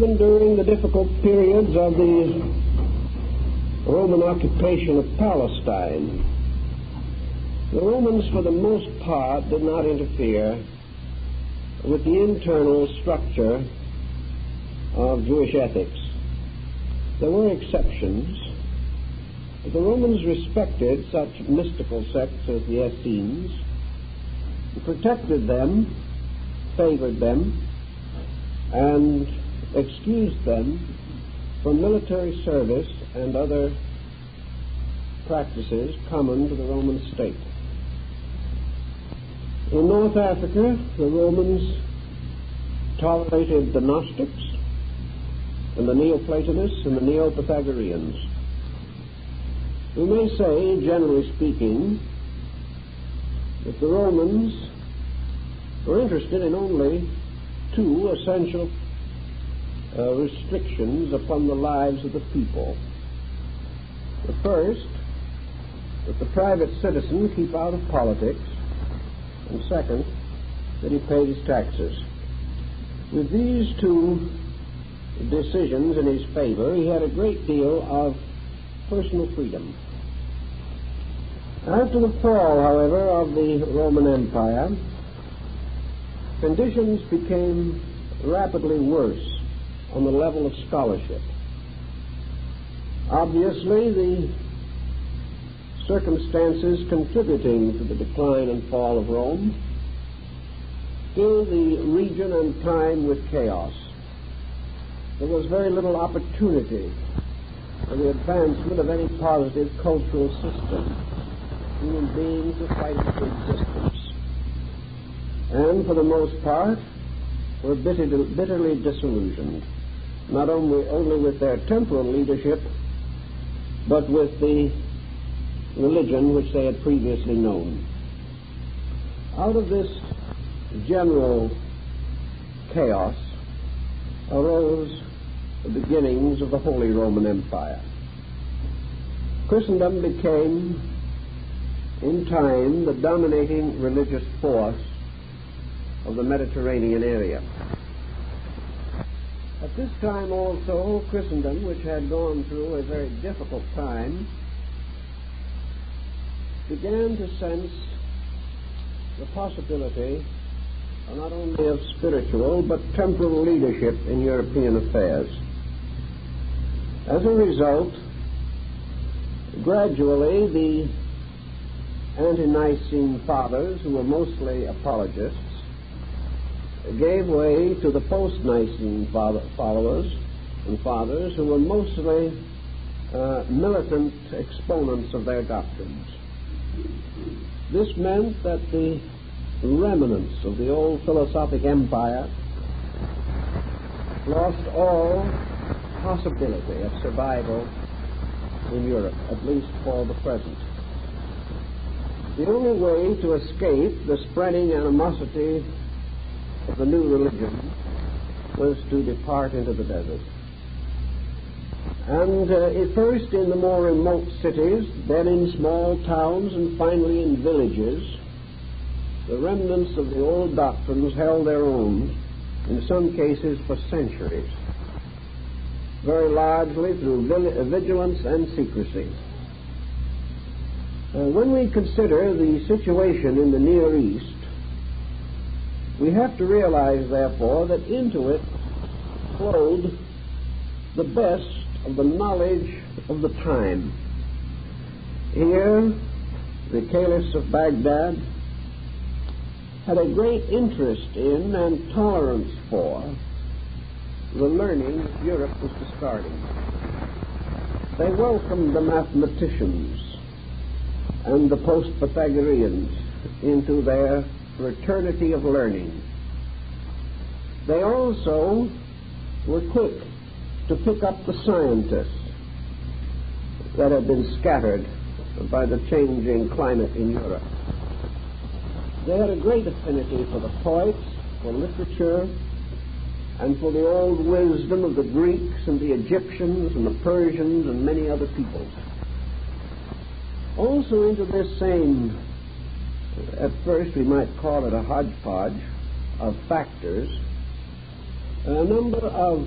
even during the difficult periods of the Roman occupation of Palestine, the Romans, for the most part, did not interfere with the internal structure of Jewish ethics. There were exceptions. The Romans respected such mystical sects as the Essenes, protected them, favored them, and excused them from military service and other practices common to the Roman state. In North Africa, the Romans tolerated the Gnostics and the Neoplatonists and the Neo-Pythagoreans. We may say, generally speaking, that the Romans were interested in only two essential restrictions upon the lives of the people. The first, that the private citizen keep out of politics, and second, that he paid his taxes. With these two decisions in his favor, he had a great deal of personal freedom. After the fall, however, of the Roman Empire, conditions became rapidly worse on the level of scholarship. Obviously, the circumstances contributing to the decline and fall of Rome filled the region and time with chaos. There was very little opportunity for the advancement of any positive cultural system. Human beings were fighting for existence, and for the most part were bitterly disillusioned, not only with their temporal leadership, but with the religion which they had previously known. Out of this general chaos arose the beginnings of the Holy Roman Empire. Christendom became, in time, the dominating religious force of the Mediterranean area. At this time also, Christendom, which had gone through a very difficult time, began to sense the possibility not only of spiritual but temporal leadership in European affairs. As a result, gradually the ante-Nicene fathers, who were mostly apologists, gave way to the post-Nicene followers and fathers, who were mostly militant exponents of their doctrines. This meant that the remnants of the old philosophic empire lost all possibility of survival in Europe, at least for the present. The only way to escape the spreading animosity of the new religion was to depart into the desert. And at first in the more remote cities, then in small towns, and finally in villages, the remnants of the old doctrines held their own, in some cases for centuries, very largely through vigilance and secrecy. When we consider the situation in the Near East, we have to realize, therefore, that into it flowed the best of the knowledge of the time. Here, the caliphs of Baghdad had a great interest in and tolerance for the learning that Europe was discarding. They welcomed the mathematicians and the post-Pythagoreans into their fraternity of learning. They also were quick to pick up the scientists that had been scattered by the changing climate in Europe. They had a great affinity for the poets, for literature, and for the old wisdom of the Greeks and the Egyptians and the Persians and many other peoples. Also into this same, at first we might call it a hodgepodge of factors, a number of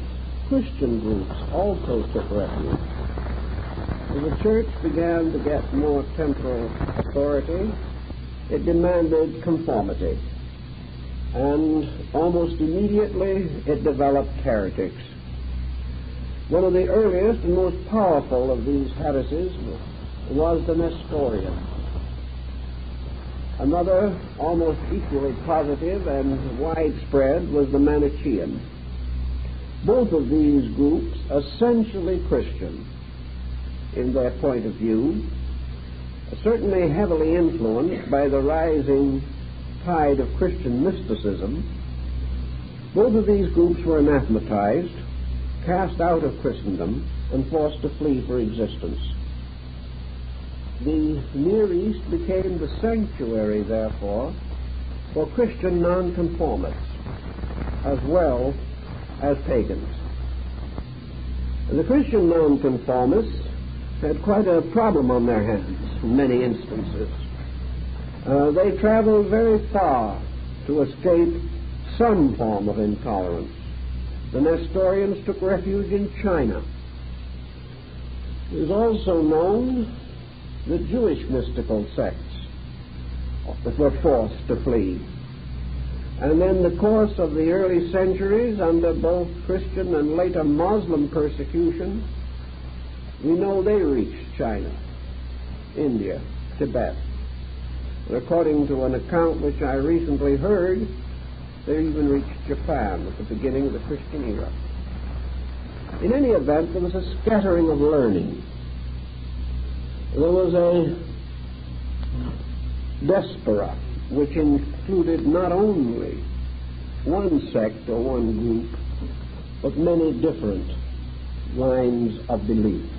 Christian groups also took refuge. As the church began to get more temporal authority, it demanded conformity, and almost immediately it developed heretics. One of the earliest and most powerful of these heresies was the Nestorian. Another, almost equally positive and widespread, was the Manichaean. Both of these groups, essentially Christian in their point of view, certainly heavily influenced by the rising tide of Christian mysticism. Both of these groups were anathematized, cast out of Christendom, and forced to flee for existence. The Near East became the sanctuary, therefore, for Christian nonconformists as well as pagans. The Christian nonconformists had quite a problem on their hands in many instances. They traveled very far to escape some form of intolerance. The Nestorians took refuge in China. It is also known that Jewish mystical sects were forced to flee. And in the course of the early centuries, under both Christian and later Muslim persecution, we know they reached China, India, Tibet. And according to an account which I recently heard, they even reached Japan at the beginning of the Christian era. In any event, there was a scattering of learning. There was a diaspora which included not only one sect or one group, but many different lines of belief.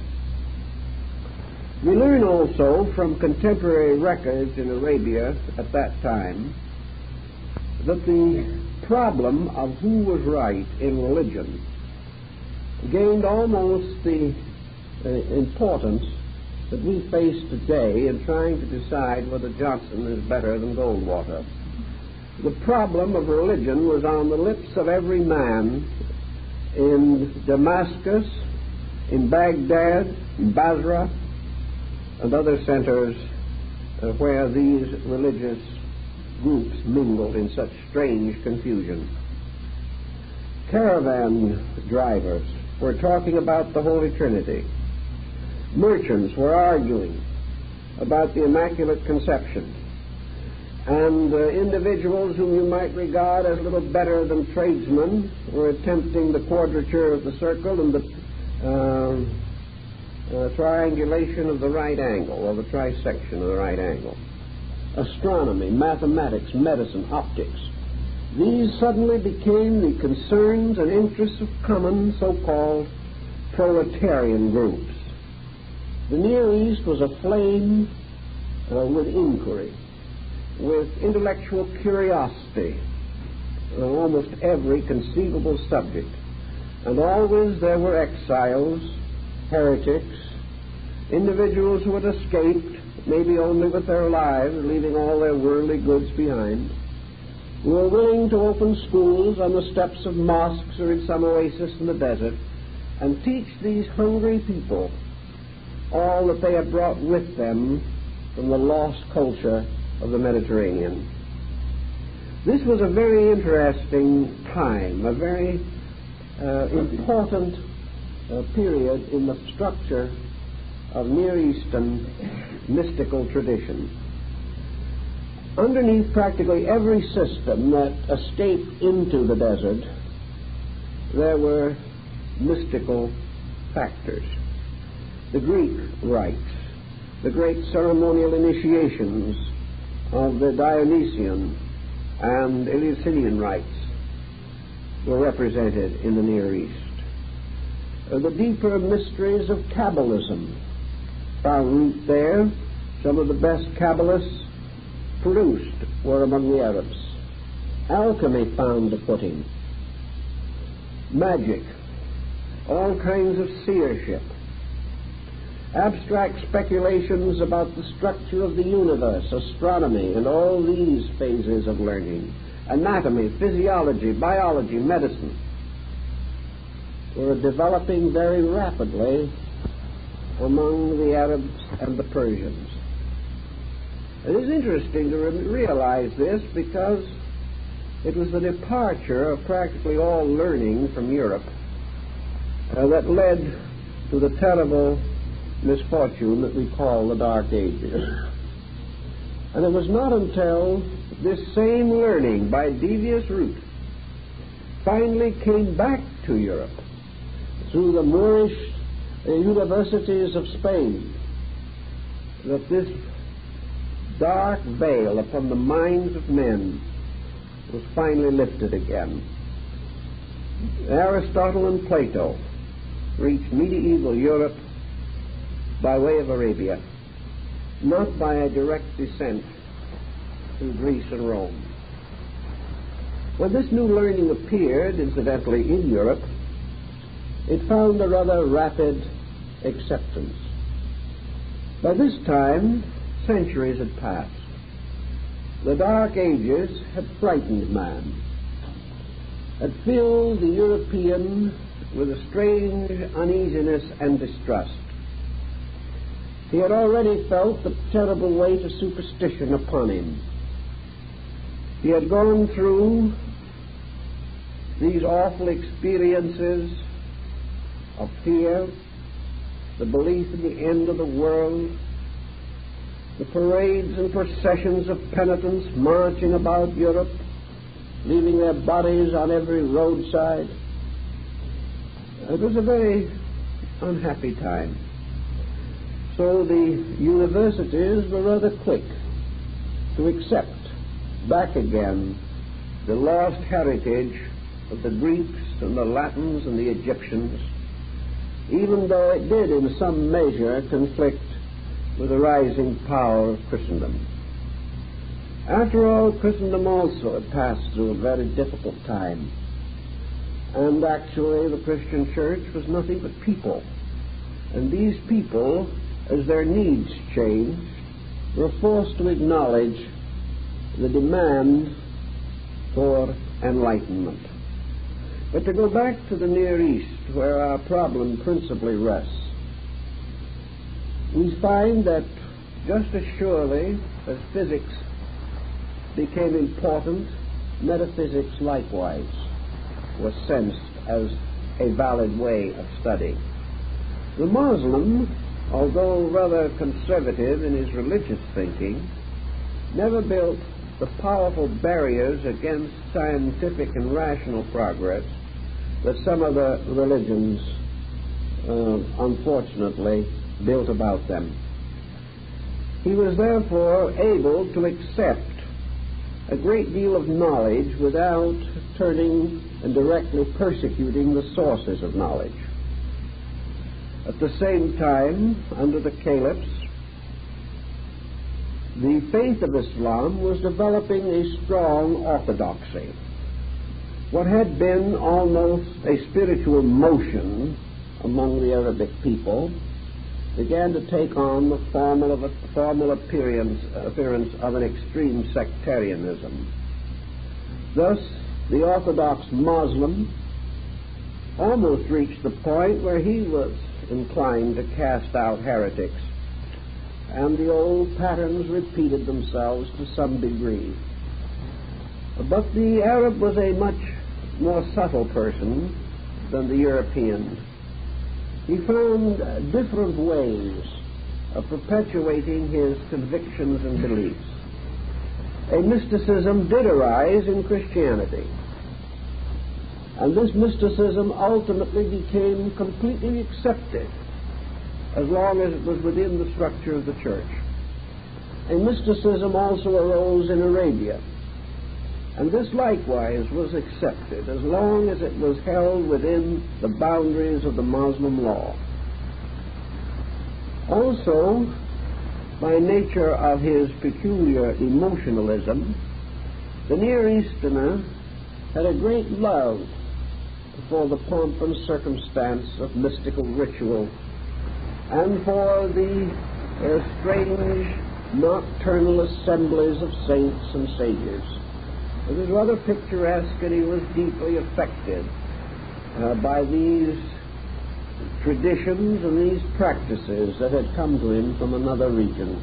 We learn also from contemporary records in Arabia at that time that the problem of who was right in religion gained almost the importance that we face today in trying to decide whether Johnson is better than Goldwater. The problem of religion was on the lips of every man in Damascus, in Baghdad, in Basra, and other centers where these religious groups mingled in such strange confusion. Caravan drivers were talking about the Holy Trinity. Merchants were arguing about the Immaculate Conception. And individuals whom you might regard as little better than tradesmen were attempting the quadrature of the circle and the triangulation of the right angle, or the trisection of the right angle. Astronomy, mathematics, medicine, optics. These suddenly became the concerns and interests of common so-called proletarian groups. The Near East was aflame with inquiry, with intellectual curiosity on almost every conceivable subject. And always there were exiles, heretics, individuals who had escaped, maybe only with their lives, leaving all their worldly goods behind, who were willing to open schools on the steps of mosques or in some oasis in the desert and teach these hungry people all that they had brought with them from the lost culture of the Mediterranean. This was a very interesting time, a very important period in the structure of Near Eastern mystical tradition. Underneath practically every system that escaped into the desert, there were mystical factors. The Greek rites, the great ceremonial initiations of the Dionysian and Eleusinian rites were represented in the Near East. The deeper mysteries of Kabbalism found root there. Some of the best Kabbalists produced were among the Arabs. Alchemy found a footing. Magic, all kinds of seership, abstract speculations about the structure of the universe, astronomy, and all these phases of learning, anatomy, physiology, biology, medicine. were developing very rapidly among the Arabs and the Persians. It is interesting to realize this because it was the departure of practically all learning from Europe that led to the terrible misfortune that we call the Dark Ages. And it was not until this same learning, by devious route, finally came back to Europe through the Moorish universities of Spain that this dark veil upon the minds of men was finally lifted again. Aristotle and Plato reached medieval Europe by way of Arabia, not by a direct descent through Greece and Rome. When this new learning appeared, incidentally, in Europe, it found a rather rapid acceptance. By this time, centuries had passed. The Dark Ages had frightened man, had filled the European with a strange uneasiness and distrust. He had already felt the terrible weight of superstition upon him. He had gone through these awful experiences of fear, the belief in the end of the world, the parades and processions of penitents marching about Europe, leaving their bodies on every roadside. It was a very unhappy time. So the universities were rather quick to accept back again the lost heritage of the Greeks and the Latins and the Egyptians, even though it did in some measure conflict with the rising power of Christendom. After all, Christendom also had passed through a very difficult time, and actually the Christian church was nothing but people, and these people, as their needs changed, were forced to acknowledge the demand for enlightenment. But to go back to the Near East, where our problem principally rests, we find that just as surely as physics became important, metaphysics likewise was sensed as a valid way of study. The Muslim, although rather conservative in his religious thinking, never built the powerful barriers against scientific and rational progress that some of the religions unfortunately built about them. He was therefore able to accept a great deal of knowledge without turning and directly persecuting the sources of knowledge. At the same time, under the caliphs, the faith of Islam was developing a strong orthodoxy. What had been almost a spiritual motion among the Arabic people began to take on the formal appearance of an extreme sectarianism. Thus, the Orthodox Muslim almost reached the point where he was inclined to cast out heretics, and the old patterns repeated themselves to some degree. But the Arab was a much more subtle person than the European. He found different ways of perpetuating his convictions and beliefs. A mysticism did arise in Christianity, and this mysticism ultimately became completely accepted as long as it was within the structure of the church. A mysticism also arose in Arabia, and this likewise was accepted as long as it was held within the boundaries of the Muslim law. Also, by nature of his peculiar emotionalism, the Near Easterner had a great love for the pomp and circumstance of mystical ritual and for the strange nocturnal assemblies of saints and sages. It was rather picturesque, and he was deeply affected by these traditions and these practices that had come to him from another region.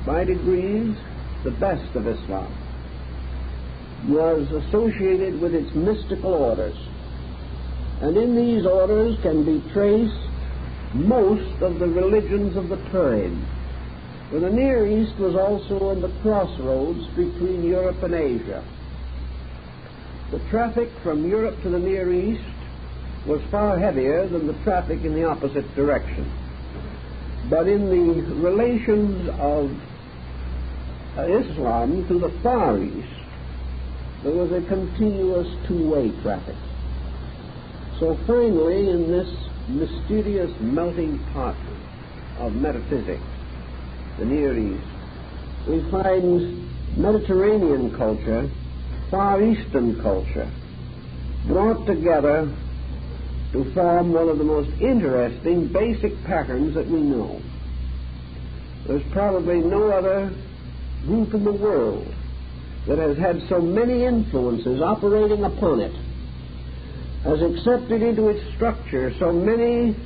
By degrees, the best of Islam was associated with its mystical orders, and in these orders can be traced most of the religions of the time. For the Near East was also in the crossroads between Europe and Asia. The traffic from Europe to the Near East was far heavier than the traffic in the opposite direction. But in the relations of Islam to the Far East, there was a continuous two-way traffic. So finally, in this mysterious melting pot of metaphysics, the Near East, we find Mediterranean culture, Far Eastern culture, brought together to form one of the most interesting basic patterns that we know. There's probably no other group in the world that has had so many influences operating upon it, has accepted into its structure so many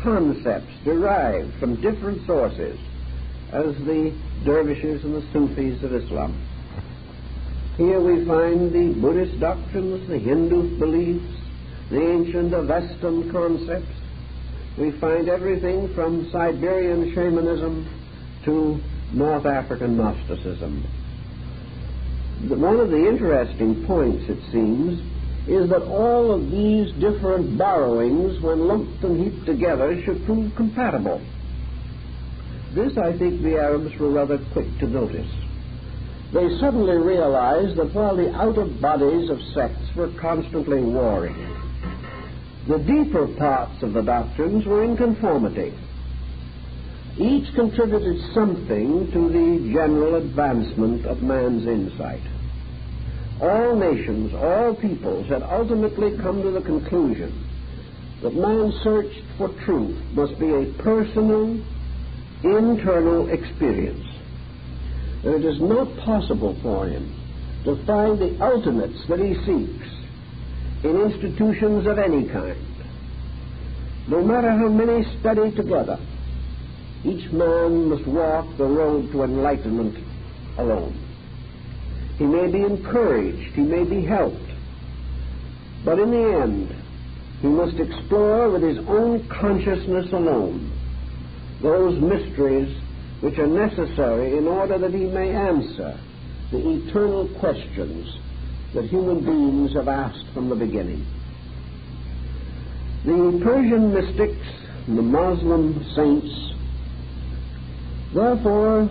concepts derived from different sources as the dervishes and the Sufis of Islam. Here we find the Buddhist doctrines, the Hindu beliefs, the ancient Avestan concepts. We find everything from Siberian shamanism to North African Gnosticism. One of the interesting points, it seems, is that all of these different borrowings, when lumped and heaped together, should prove compatible. This, I think, the Arabs were rather quick to notice. They suddenly realized that while the outer bodies of sects were constantly warring, the deeper parts of the doctrines were in conformity. Each contributed something to the general advancement of man's insight. All nations, all peoples had ultimately come to the conclusion that man's search for truth must be a personal, internal experience. That it is not possible for him to find the ultimates that he seeks in institutions of any kind. No matter how many study together, each man must walk the road to enlightenment alone. He may be encouraged, he may be helped, but in the end, he must explore with his own consciousness alone those mysteries which are necessary in order that he may answer the eternal questions that human beings have asked from the beginning. The Persian mystics and the Muslim saints therefore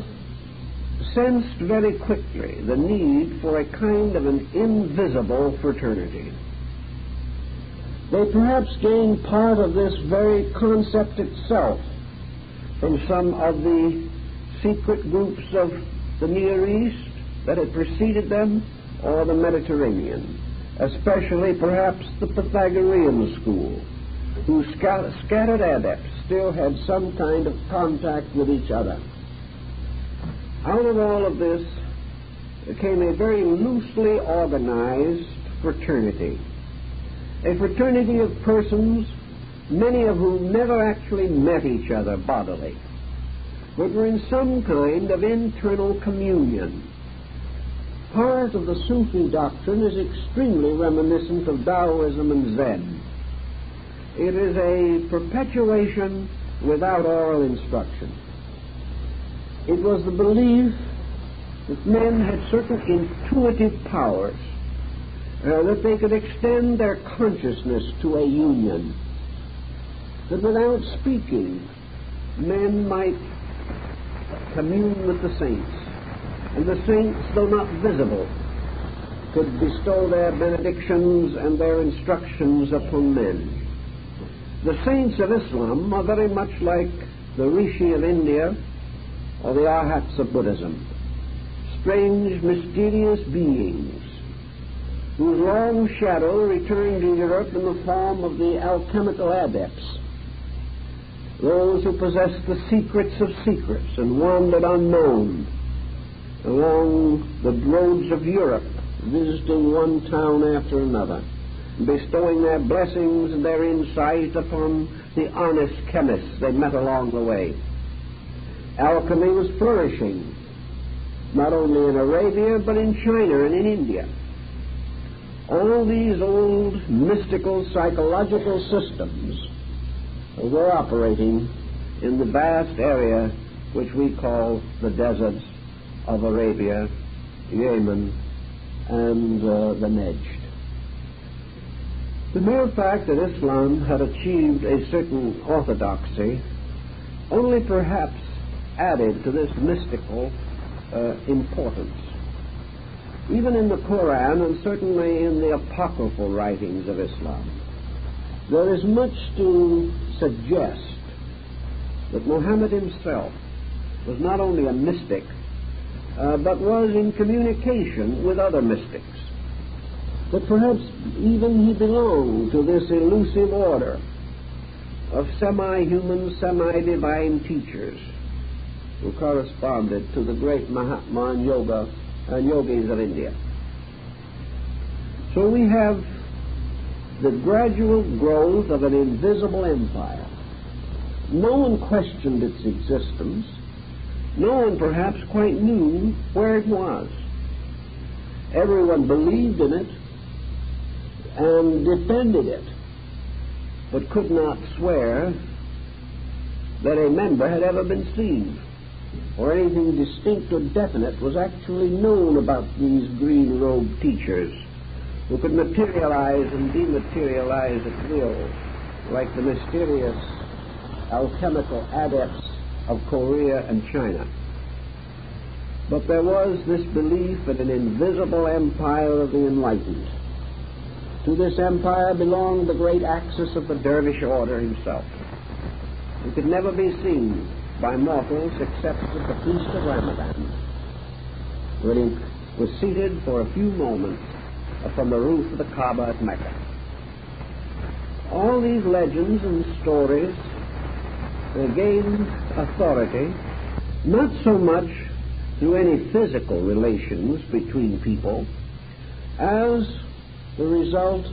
sensed very quickly the need for a kind of an invisible fraternity. They perhaps gained part of this very concept itself from some of the secret groups of the Near East that had preceded them, or the Mediterranean, especially perhaps the Pythagorean school, whose scattered adepts still had some kind of contact with each other. Out of all of this came a very loosely organized fraternity, a fraternity of persons, many of whom never actually met each other bodily, but were in some kind of internal communion. Part of the Sufi doctrine is extremely reminiscent of Taoism and Zen. It is a perpetuation without oral instruction. It was the belief that men had certain intuitive powers, that they could extend their consciousness to a union, that without speaking, men might commune with the saints, and the saints, though not visible, could bestow their benedictions and their instructions upon men. The saints of Islam are very much like the Rishi of India or the Arhats of Buddhism, strange, mysterious beings whose long shadow returned to Europe in the form of the alchemical adepts, those who possessed the secrets of secrets and wandered unknown along the roads of Europe, visiting one town after another, bestowing their blessings and their insight upon the honest chemists they met along the way. Alchemy was flourishing, not only in Arabia, but in China and in India. All these old mystical psychological systems were operating in the vast area which we call the deserts of Arabia, Yemen, and the Nejd. The mere fact that Islam had achieved a certain orthodoxy only perhaps added to this mystical importance. Even in the Quran, and certainly in the apocryphal writings of Islam, there is much to suggest that Muhammad himself was not only a mystic, but was in communication with other mystics. That perhaps even he belonged to this elusive order of semi-human, semi-divine teachers who corresponded to the great Mahatma and yogis of India. So we have the gradual growth of an invisible empire. No one questioned its existence. No one perhaps quite knew where it was. Everyone believed in it and defended it, but could not swear that a member had ever been seen, or anything distinct or definite was actually known about these green-robed teachers who could materialize and dematerialize at will, like the mysterious alchemical adepts of Korea and China. But there was this belief in an invisible empire of the enlightened. To this empire belonged the great axis of the dervish order himself. He could never be seen by mortals except at the feast of Ramadan, when he was seated for a few moments upon the roof of the Kaaba at Mecca. All these legends and stories gained authority not so much through any physical relations between people as the result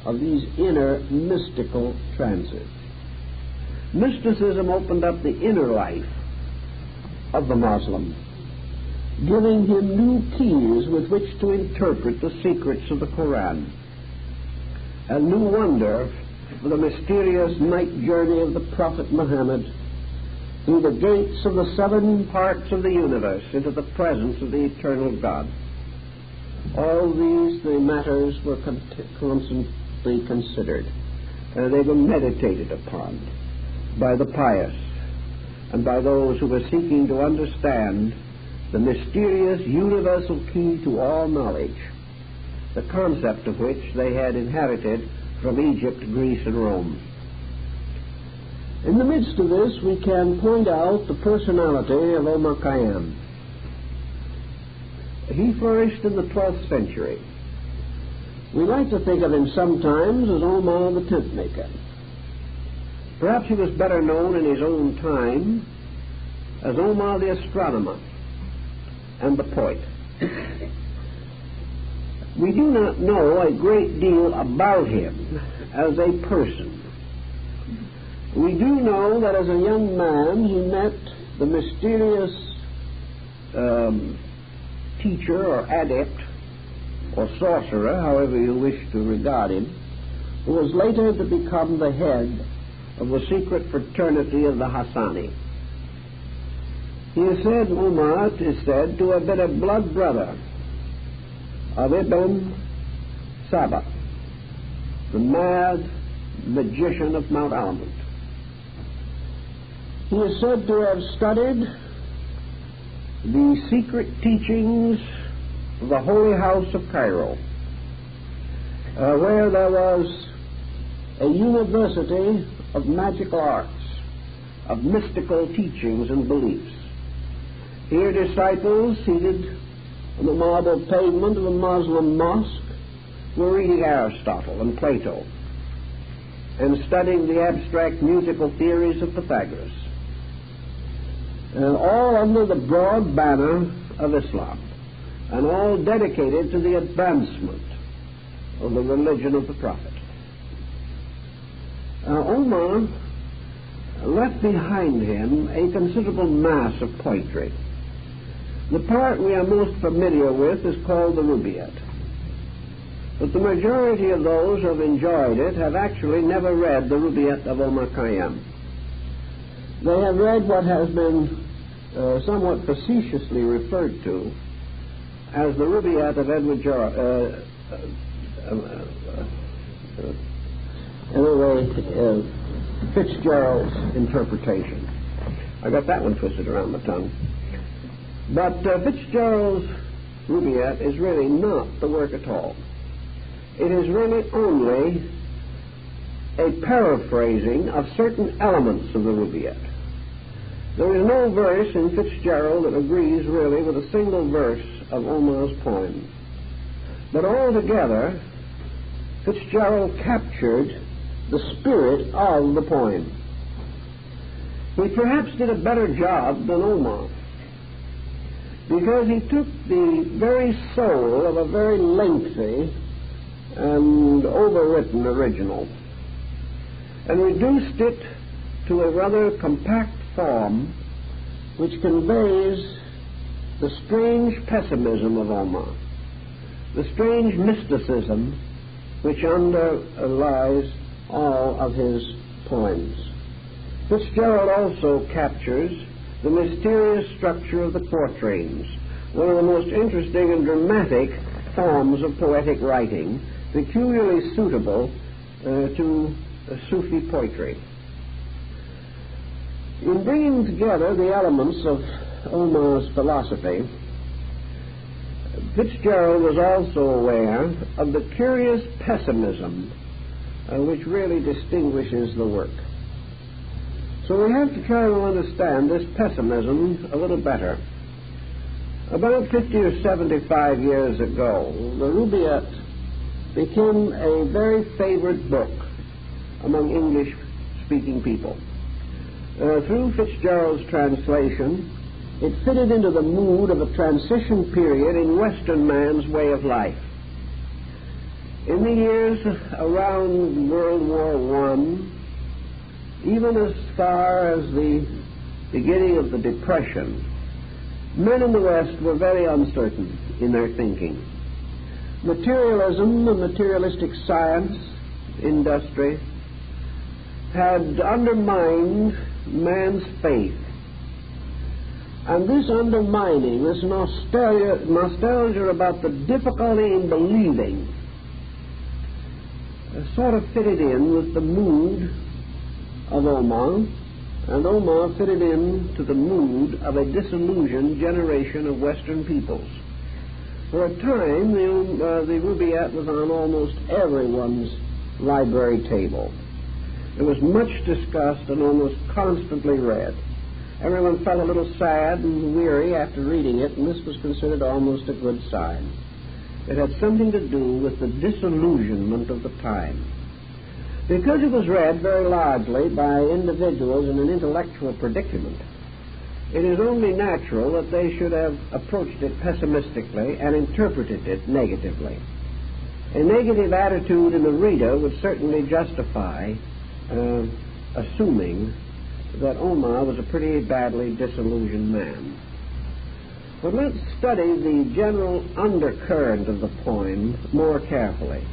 of these inner mystical trances. Mysticism opened up the inner life of the Muslim, giving him new keys with which to interpret the secrets of the Quran, a new wonder for the mysterious night journey of the Prophet Muhammad through the gates of the 7 parts of the universe into the presence of the eternal God. All these matters were constantly considered. They were meditated upon by the pious and by those who were seeking to understand the mysterious universal key to all knowledge, the concept of which they had inherited from Egypt, Greece, and Rome. In the midst of this, we can point out the personality of Omar Khayyam. He flourished in the 12th century. We like to think of him sometimes as Omar the tent maker. Perhaps he was better known in his own time as Omar the astronomer and the poet. We do not know a great deal about him as a person. We do know that as a young man he met the mysterious teacher or adept or sorcerer, however you wish to regard him, who was later to become the head of the secret fraternity of the Hassani. He is said, Omar is said to have been a blood brother of Ibn Saba, the mad magician of Mount Almond. He is said to have studied the secret teachings of the Holy House of Cairo, where there was a university of magical arts, of mystical teachings and beliefs. Here disciples, seated on the marble pavement of a Muslim mosque, were reading Aristotle and Plato and studying the abstract musical theories of Pythagoras, and all under the broad banner of Islam, and all dedicated to the advancement of the religion of the prophet. Omar left behind him a considerable mass of poetry. The part we are most familiar with is called the Rubaiyat. But the majority of those who have enjoyed it have actually never read the Rubaiyat of Omar Khayyam. They have read what has been somewhat facetiously referred to as the Rubaiyat of Edward Fitzgerald's interpretation. I got that one twisted around the tongue. But Fitzgerald's Rubaiyat is really not the work at all. It is really only a paraphrasing of certain elements of the Rubaiyat. There is no verse in Fitzgerald that agrees really with a single verse of Omar's poem. But altogether, Fitzgerald captured the spirit of the poem. He perhaps did a better job than Omar, because he took the very soul of a very lengthy and overwritten original and reduced it to a rather compact form which conveys the strange pessimism of Omar, the strange mysticism which underlies all of his poems. Fitzgerald also captures the mysterious structure of the quatrains, one of the most interesting and dramatic forms of poetic writing, peculiarly suitable to Sufi poetry. In bringing together the elements of Omar's philosophy, Fitzgerald was also aware of the curious pessimism which really distinguishes the work. So we have to try to understand this pessimism a little better. About 50 or 75 years ago, the Rubaiyat became a very favorite book among English-speaking people. Through Fitzgerald's translation, it fitted into the mood of a transition period in Western man's way of life. In the years around World War I, even as far as the beginning of the Depression, men in the West were very uncertain in their thinking. Materialism and materialistic science, industry, had undermined man's faith. And this undermining, this nostalgia about the difficulty in believing, sort of fitted in with the mood of Omar, and Omar fitted in to the mood of a disillusioned generation of Western peoples. For a time, the Rubaiyat was on almost everyone's library table. It was much discussed and almost constantly read. Everyone felt a little sad and weary after reading it, and this was considered almost a good sign. It had something to do with the disillusionment of the time. Because it was read very largely by individuals in an intellectual predicament, it is only natural that they should have approached it pessimistically and interpreted it negatively. A negative attitude in the reader would certainly justify assuming that Omar was a pretty badly disillusioned man. But let's study the general undercurrent of the poem more carefully.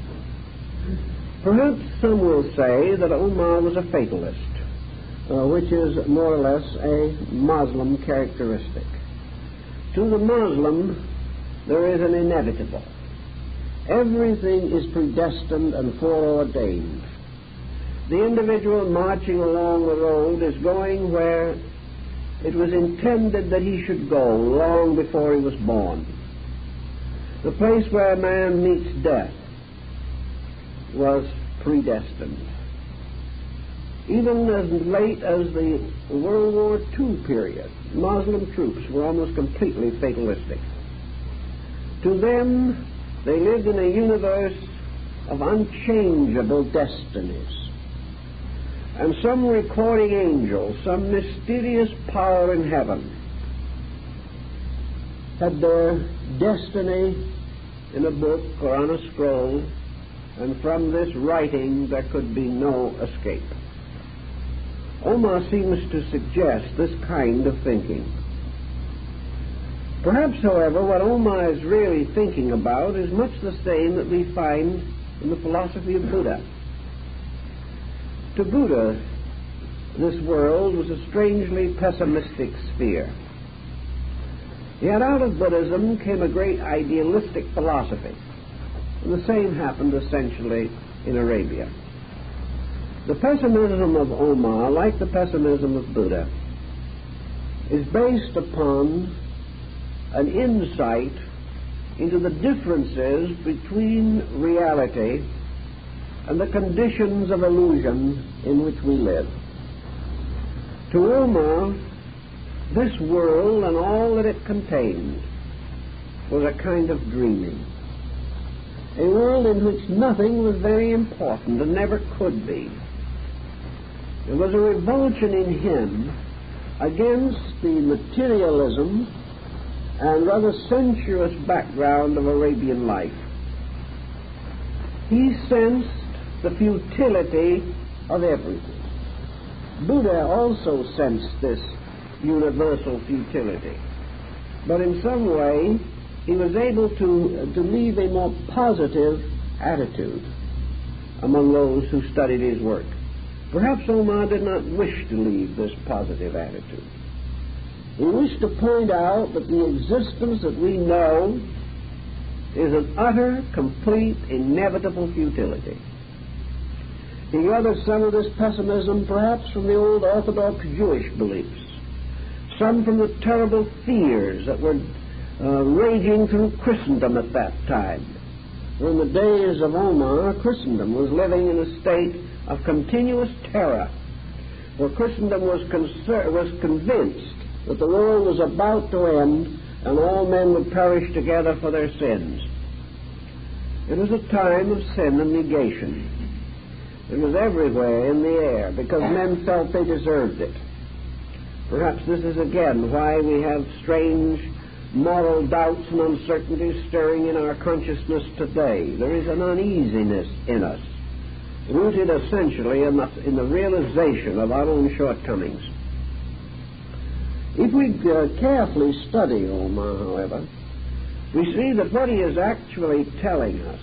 Perhaps some will say that Omar was a fatalist, which is more or less a Muslim characteristic. To the Muslim, there is an inevitable. Everything is predestined and foreordained. The individual marching along the road is going where it was intended that he should go long before he was born. The place where a man meets death was predestined. Even as late as the World War II period, Muslim troops were almost completely fatalistic. To them, they lived in a universe of unchangeable destinies. And some recording angel, some mysterious power in heaven, had their destiny in a book or on a scroll and from this writing there could be no escape. Omar seems to suggest this kind of thinking. Perhaps, however, what Omar is really thinking about is much the same that we find in the philosophy of Buddha. To Buddha, this world was a strangely pessimistic sphere. Yet out of Buddhism came a great idealistic philosophy, and the same happened essentially in Arabia. The pessimism of Omar, like the pessimism of Buddha, is based upon an insight into the differences between reality and the conditions of illusion in which we live. To Omar, this world and all that it contained was a kind of dreaming, a world in which nothing was very important and never could be. There was a revulsion in him against the materialism and rather sensuous background of Arabian life. He sensed the futility of everything. Buddha also sensed this universal futility, but in some way he was able to leave a more positive attitude among those who studied his work. Perhaps Omar did not wish to leave this positive attitude. He wished to point out that the existence that we know is an utter, complete, inevitable futility. He gathered some of this pessimism perhaps from the old Orthodox Jewish beliefs, some from the terrible fears that were raging through Christendom at that time. In the days of Omar, Christendom was living in a state of continuous terror, where Christendom was convinced that the world was about to end and all men would perish together for their sins. It was a time of sin and negation. It was everywhere in the air because men felt they deserved it. Perhaps this is again why we have strange moral doubts and uncertainties stirring in our consciousness today. There is an uneasiness in us, rooted essentially in the realization of our own shortcomings. If we carefully study Omar, however, we see that what he is actually telling us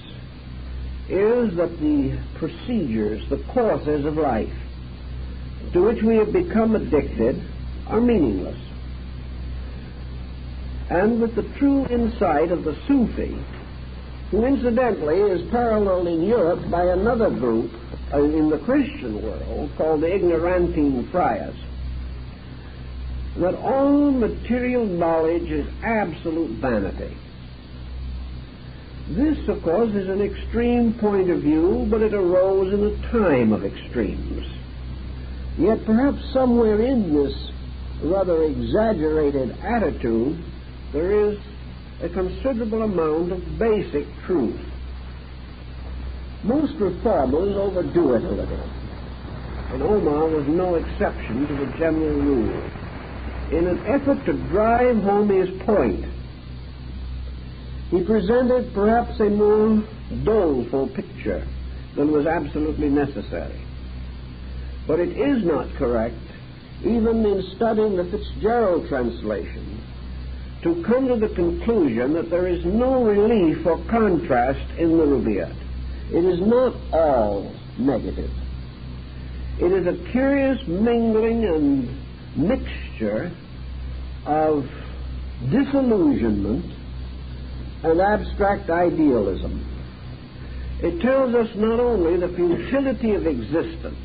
is that the procedures, the courses of life to which we have become addicted are meaningless. And with the true insight of the Sufi, who incidentally is paralleled in Europe by another group in the Christian world called the Ignorantine Friars, that all material knowledge is absolute vanity. This, of course, is an extreme point of view, but it arose in a time of extremes. Yet perhaps somewhere in this rather exaggerated attitude there is a considerable amount of basic truth. Most reformers overdo it a little, and Omar was no exception to the general rule. In an effort to drive home his point, he presented perhaps a more doleful picture than was absolutely necessary. But it is not correct, even in studying the Fitzgerald translation, to come to the conclusion that there is no relief or contrast in the Rubaiyat. It is not all negative. It is a curious mingling and mixture of disillusionment and abstract idealism. It tells us not only the futility of existence,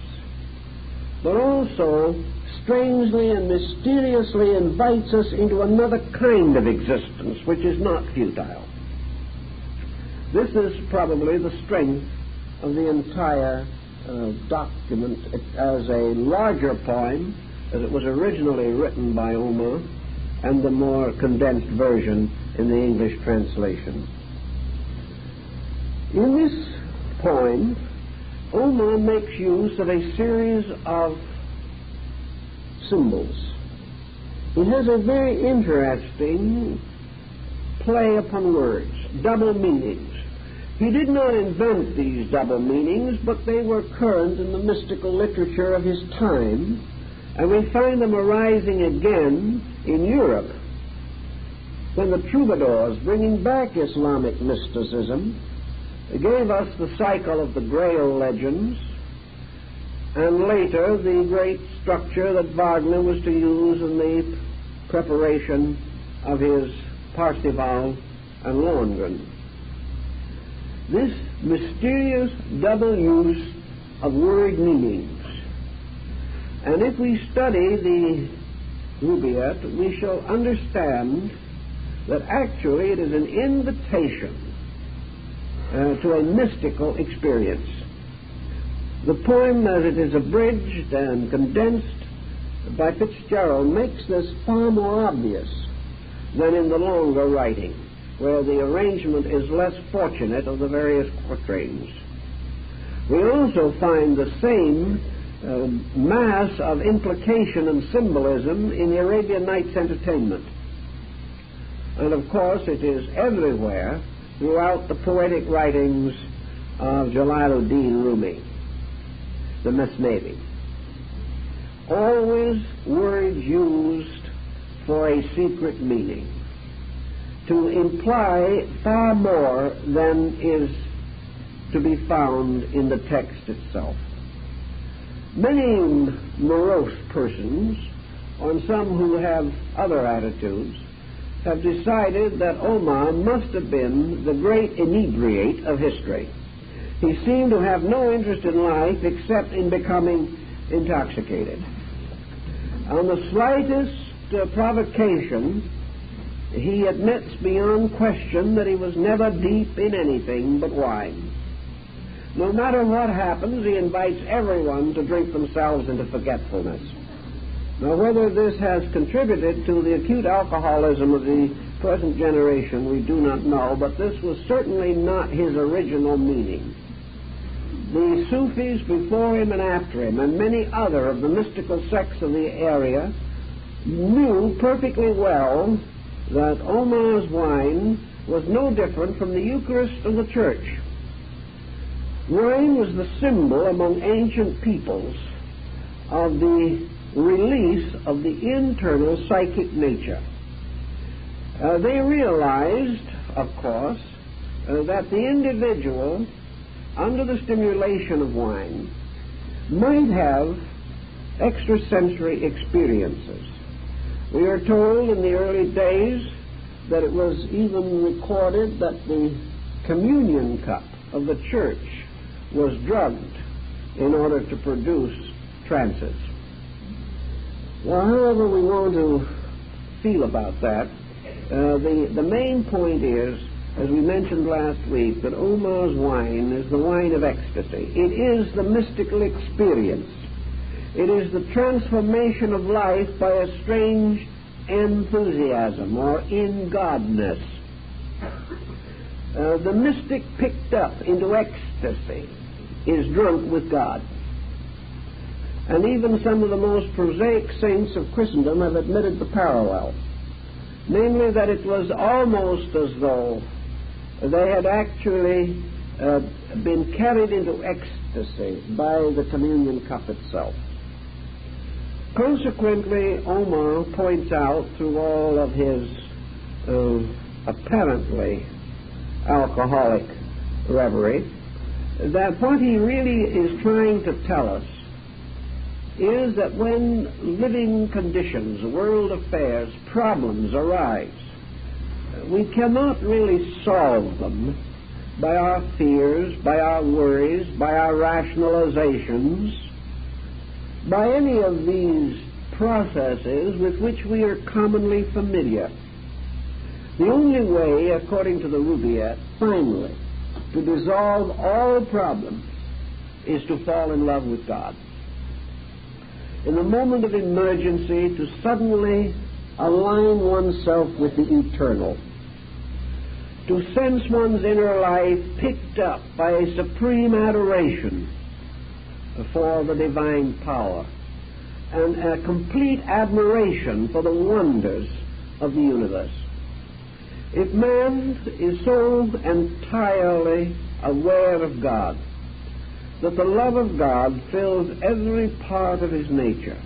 but also strangely and mysteriously invites us into another kind of existence which is not futile. This is probably the strength of the entire document as a larger poem, as it was originally written by Omar, and the more condensed version in the English translation. In this poem, Omar makes use of a series of symbols. He has a very interesting play upon words, double meanings. He did not invent these double meanings, but they were current in the mystical literature of his time, and we find them arising again in Europe when the troubadours, bringing back Islamic mysticism, gave us the cycle of the Grail legends, and later the great structure that Wagner was to use in the preparation of his Parsifal and Lohengrin. This mysterious double use of word meanings. And if we study the Rubaiyat, we shall understand that actually it is an invitation to a mystical experience. The poem, as it is abridged and condensed by Fitzgerald, makes this far more obvious than in the longer writing, where the arrangement is less fortunate of the various quatrains. We also find the same mass of implication and symbolism in the Arabian Nights Entertainment. And of course it is everywhere throughout the poetic writings of Jalaluddin Rumi, the Mesnevi. Always words used for a secret meaning, to imply far more than is to be found in the text itself. Many morose persons, or some who have other attitudes, have decided that Omar must have been the great inebriate of history. He seemed to have no interest in life except in becoming intoxicated. On the slightest provocation, he admits beyond question that he was never deep in anything but wine. No matter what happens, he invites everyone to drink themselves into forgetfulness. Now, whether this has contributed to the acute alcoholism of the present generation, we do not know, but this was certainly not his original meaning. The Sufis before him and after him, and many other of the mystical sects of the area, knew perfectly well that Omar's wine was no different from the Eucharist of the Church. Wine was the symbol among ancient peoples of the release of the internal psychic nature. They realized, of course, that the individual, under the stimulation of wine, might have extrasensory experiences. We are told in the early days that it was even recorded that the communion cup of the church was drugged in order to produce trances. Well, however we want to feel about that, the main point is, as we mentioned last week, that Omar's wine is the wine of ecstasy. It is the mystical experience. It is the transformation of life by a strange enthusiasm or in-godness. The mystic picked up into ecstasy is drunk with God. And even some of the most prosaic saints of Christendom have admitted the parallel, namely that it was almost as though they had actually been carried into ecstasy by the communion cup itself. Consequently, Omar points out through all of his apparently alcoholic reverie that what he really is trying to tell us is that when living conditions, world affairs, problems arise, we cannot really solve them by our fears, by our worries, by our rationalizations, by any of these processes with which we are commonly familiar. The only way, according to the Rubaiyat, finally, to dissolve all problems is to fall in love with God. In the moment of emergency, to suddenly align oneself with the eternal, to sense one's inner life picked up by a supreme adoration for the divine power and a complete admiration for the wonders of the universe. If man is so entirely aware of God, that the love of God fills every part of his nature,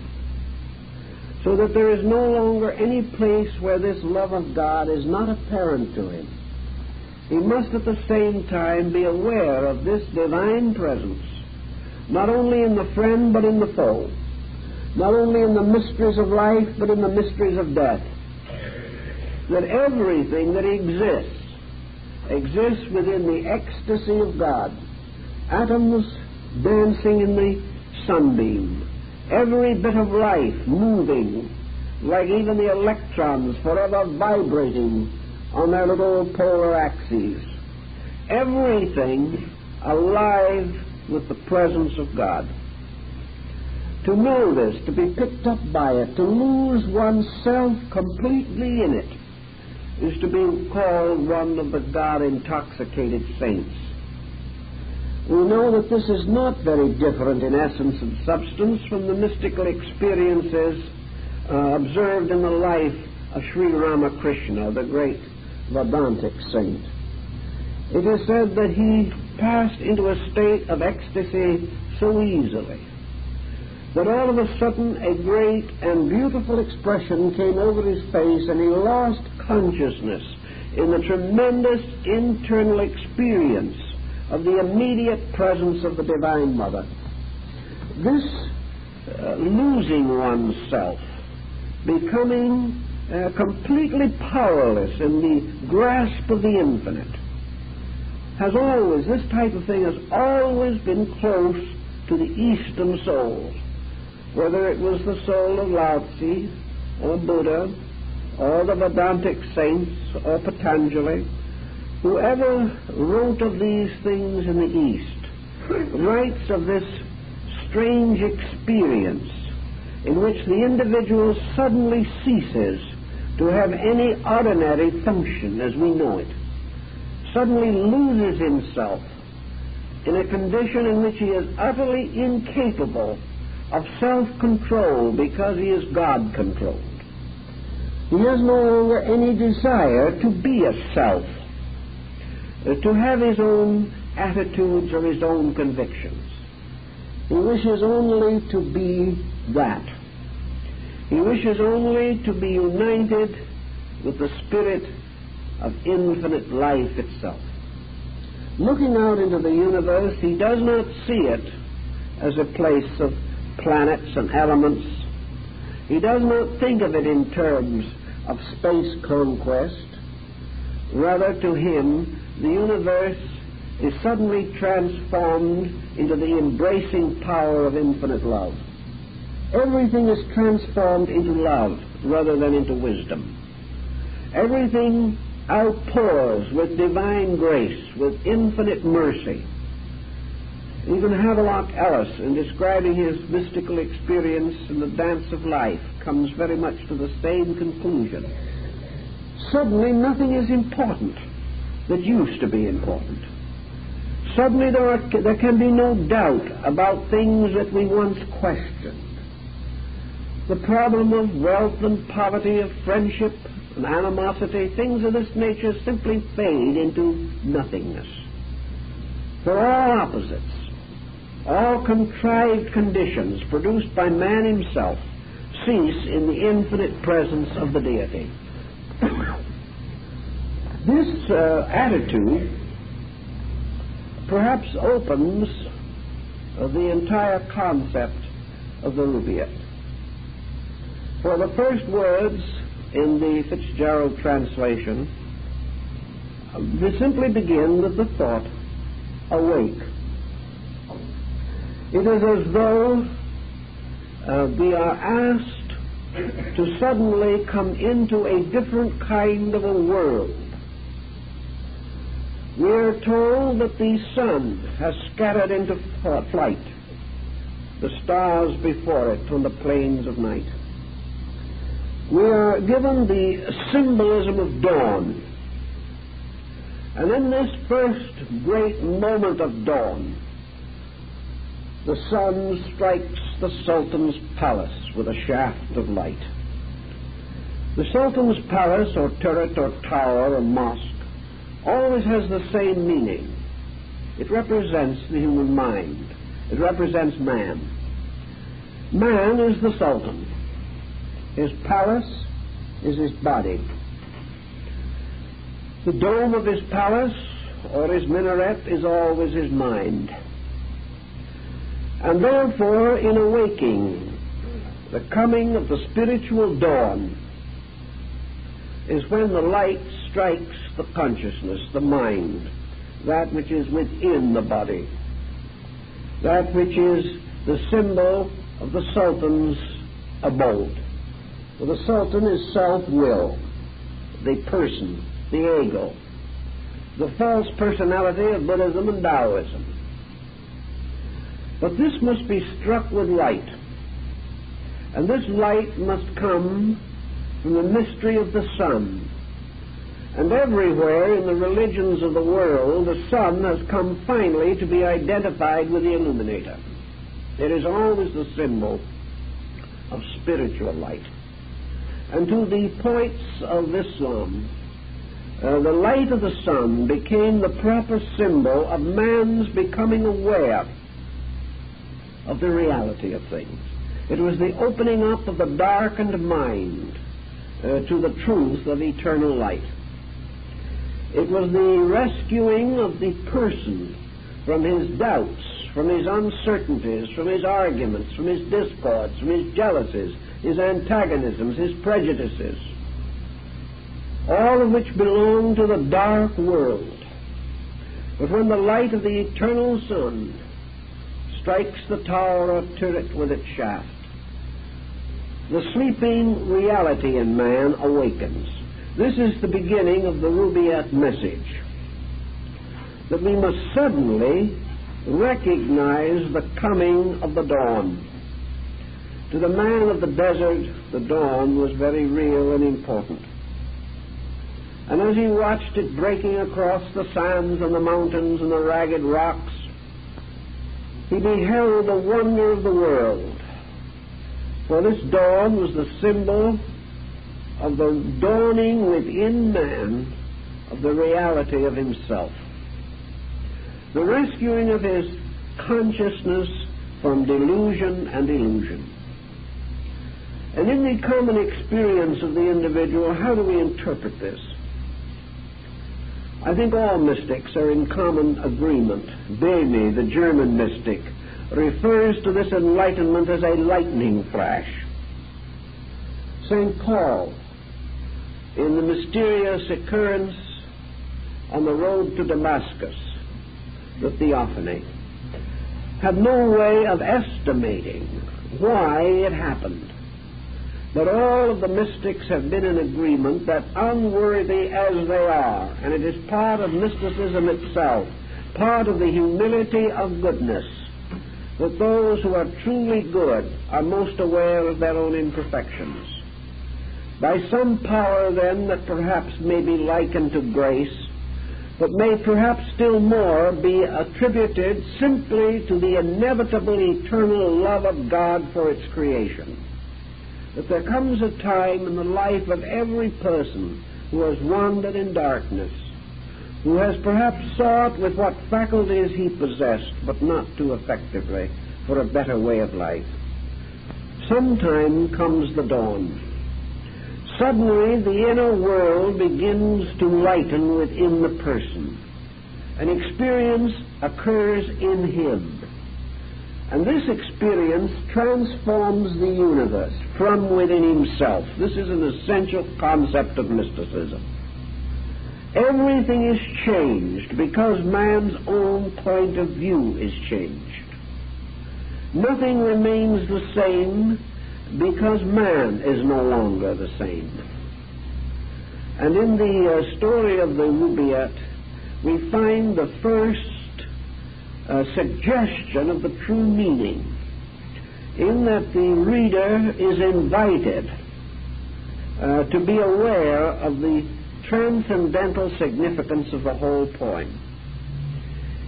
so that there is no longer any place where this love of God is not apparent to him. He must at the same time be aware of this divine presence, not only in the friend but in the foe, not only in the mysteries of life but in the mysteries of death, that everything that exists within the ecstasy of God, atoms dancing in the sunbeam, every bit of life moving, like even the electrons forever vibrating on their little polar axes, everything alive with the presence of God. To know this, to be picked up by it, to lose oneself completely in it, is to be called one of the God-intoxicated saints. We know that this is not very different in essence and substance from the mystical experiences observed in the life of Sri Ramakrishna, the great Vedantic saint. It is said that he passed into a state of ecstasy so easily that all of a sudden a great and beautiful expression came over his face, and he lost consciousness in the tremendous internal experience of the immediate presence of the Divine Mother. This losing oneself, becoming completely powerless in the grasp of the infinite, this type of thing has always been close to the Eastern soul, whether it was the soul of Lao Tzu or Buddha or the Vedantic saints or Patanjali. Whoever wrote of these things in the East writes of this strange experience in which the individual suddenly ceases to have any ordinary function as we know it, suddenly loses himself in a condition in which he is utterly incapable of self-control because he is God-controlled. He has no longer any desire to be a self, to have his own attitudes or his own convictions. He wishes only to be that. He wishes only to be united with the spirit of infinite life itself. Looking out into the universe, he does not see it as a place of planets and elements. He does not think of it in terms of space conquest. Rather, to him, the universe is suddenly transformed into the embracing power of infinite love. Everything is transformed into love rather than into wisdom. Everything outpours with divine grace, with infinite mercy. Even Havelock Ellis, in describing his mystical experience in the dance of life, comes very much to the same conclusion. Suddenly nothing is important that used to be important. Suddenly there can be no doubt about things that we once questioned. The problem of wealth and poverty, of friendship and animosity, things of this nature simply fade into nothingness. For all opposites, all contrived conditions produced by man himself cease in the infinite presence of the deity. This attitude perhaps opens the entire concept of the Rubaiyat. For the first words in the Fitzgerald translation, they simply begin with the thought, awake. It is as though we are asked to suddenly come into a different kind of a world. We are told that the sun has scattered into flight the stars before it on the plains of night. We are given the symbolism of dawn. And in this first great moment of dawn, the sun strikes the Sultan's palace with a shaft of light. The Sultan's palace, or turret, or tower, or mosque, always has the same meaning. It represents the human mind. It represents man. Man is the Sultan. His palace is his body. The dome of his palace or his minaret is always his mind. And therefore, in awaking, the coming of the spiritual dawn is when the light strikes the consciousness, the mind, that which is within the body, that which is the symbol of the Sultan's abode. For the Sultan is self-will, the person, the ego, the false personality of Buddhism and Taoism. But this must be struck with light, and this light must come from the mystery of the sun. And everywhere in the religions of the world, the sun has come finally to be identified with the illuminator. It is always the symbol of spiritual light. And to the points of Islam, the light of the sun became the proper symbol of man's becoming aware of the reality of things. It was the opening up of the darkened mind to the truth of eternal light. It was the rescuing of the person from his doubts, from his uncertainties, from his arguments, from his discords, from his jealousies, his antagonisms, his prejudices, all of which belong to the dark world. But when the light of the eternal sun strikes the tower or turret with its shaft, the sleeping reality in man awakens. This is the beginning of the Rubaiyat message, that we must suddenly recognize the coming of the dawn. To the man of the desert, the dawn was very real and important. And as he watched it breaking across the sands and the mountains and the ragged rocks, he beheld the wonder of the world. For this dawn was the symbol of the dawning within man of the reality of himself, the rescuing of his consciousness from delusion and illusion. And in the common experience of the individual, how do we interpret this? I think all mystics are in common agreement. Bamy, the German mystic, refers to this enlightenment as a lightning flash. St. Paul, in the mysterious occurrence on the road to Damascus, the theophany, had no way of estimating why it happened. But all of the mystics have been in agreement that, unworthy as they are, and it is part of mysticism itself, part of the humility of goodness, that those who are truly good are most aware of their own imperfections. By some power, then, that perhaps may be likened to grace, but may perhaps still more be attributed simply to the inevitable eternal love of God for its creation, that there comes a time in the life of every person who has wandered in darkness, who has perhaps sought with what faculties he possessed, but not too effectively, for a better way of life. Sometime comes the dawn. Suddenly the inner world begins to lighten within the person. An experience occurs in him. And this experience transforms the universe from within himself. This is an essential concept of mysticism. Everything is changed because man's own point of view is changed. Nothing remains the same because man is no longer the same. And in the story of the Rubaiyat, we find the first suggestion of the true meaning, in that the reader is invited to be aware of the transcendental significance of the whole poem.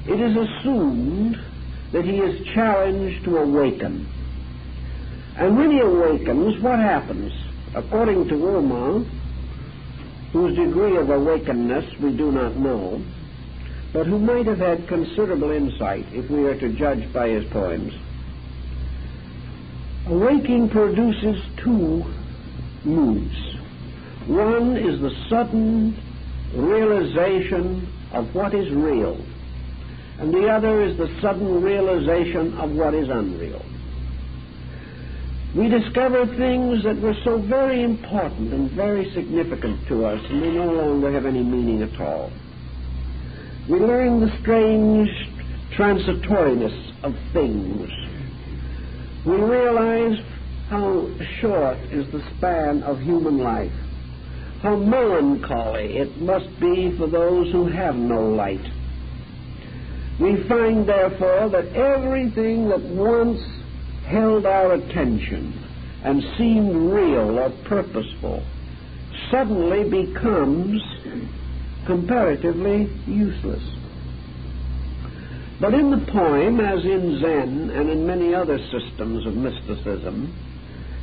It is assumed that he is challenged to awaken. And when he awakens, what happens? According to Roma, whose degree of awakenness we do not know, but who might have had considerable insight if we are to judge by his poems. Awaking produces two moods. One is the sudden realization of what is real, and the other is the sudden realization of what is unreal. We discover things that were so very important and very significant to us, and they no longer have any meaning at all. We learn the strange transitoriness of things. We realize how short is the span of human life, how melancholy it must be for those who have no light. We find, therefore, that everything that once held our attention and seemed real or purposeful suddenly becomes comparatively useless. But in the poem, as in Zen and in many other systems of mysticism,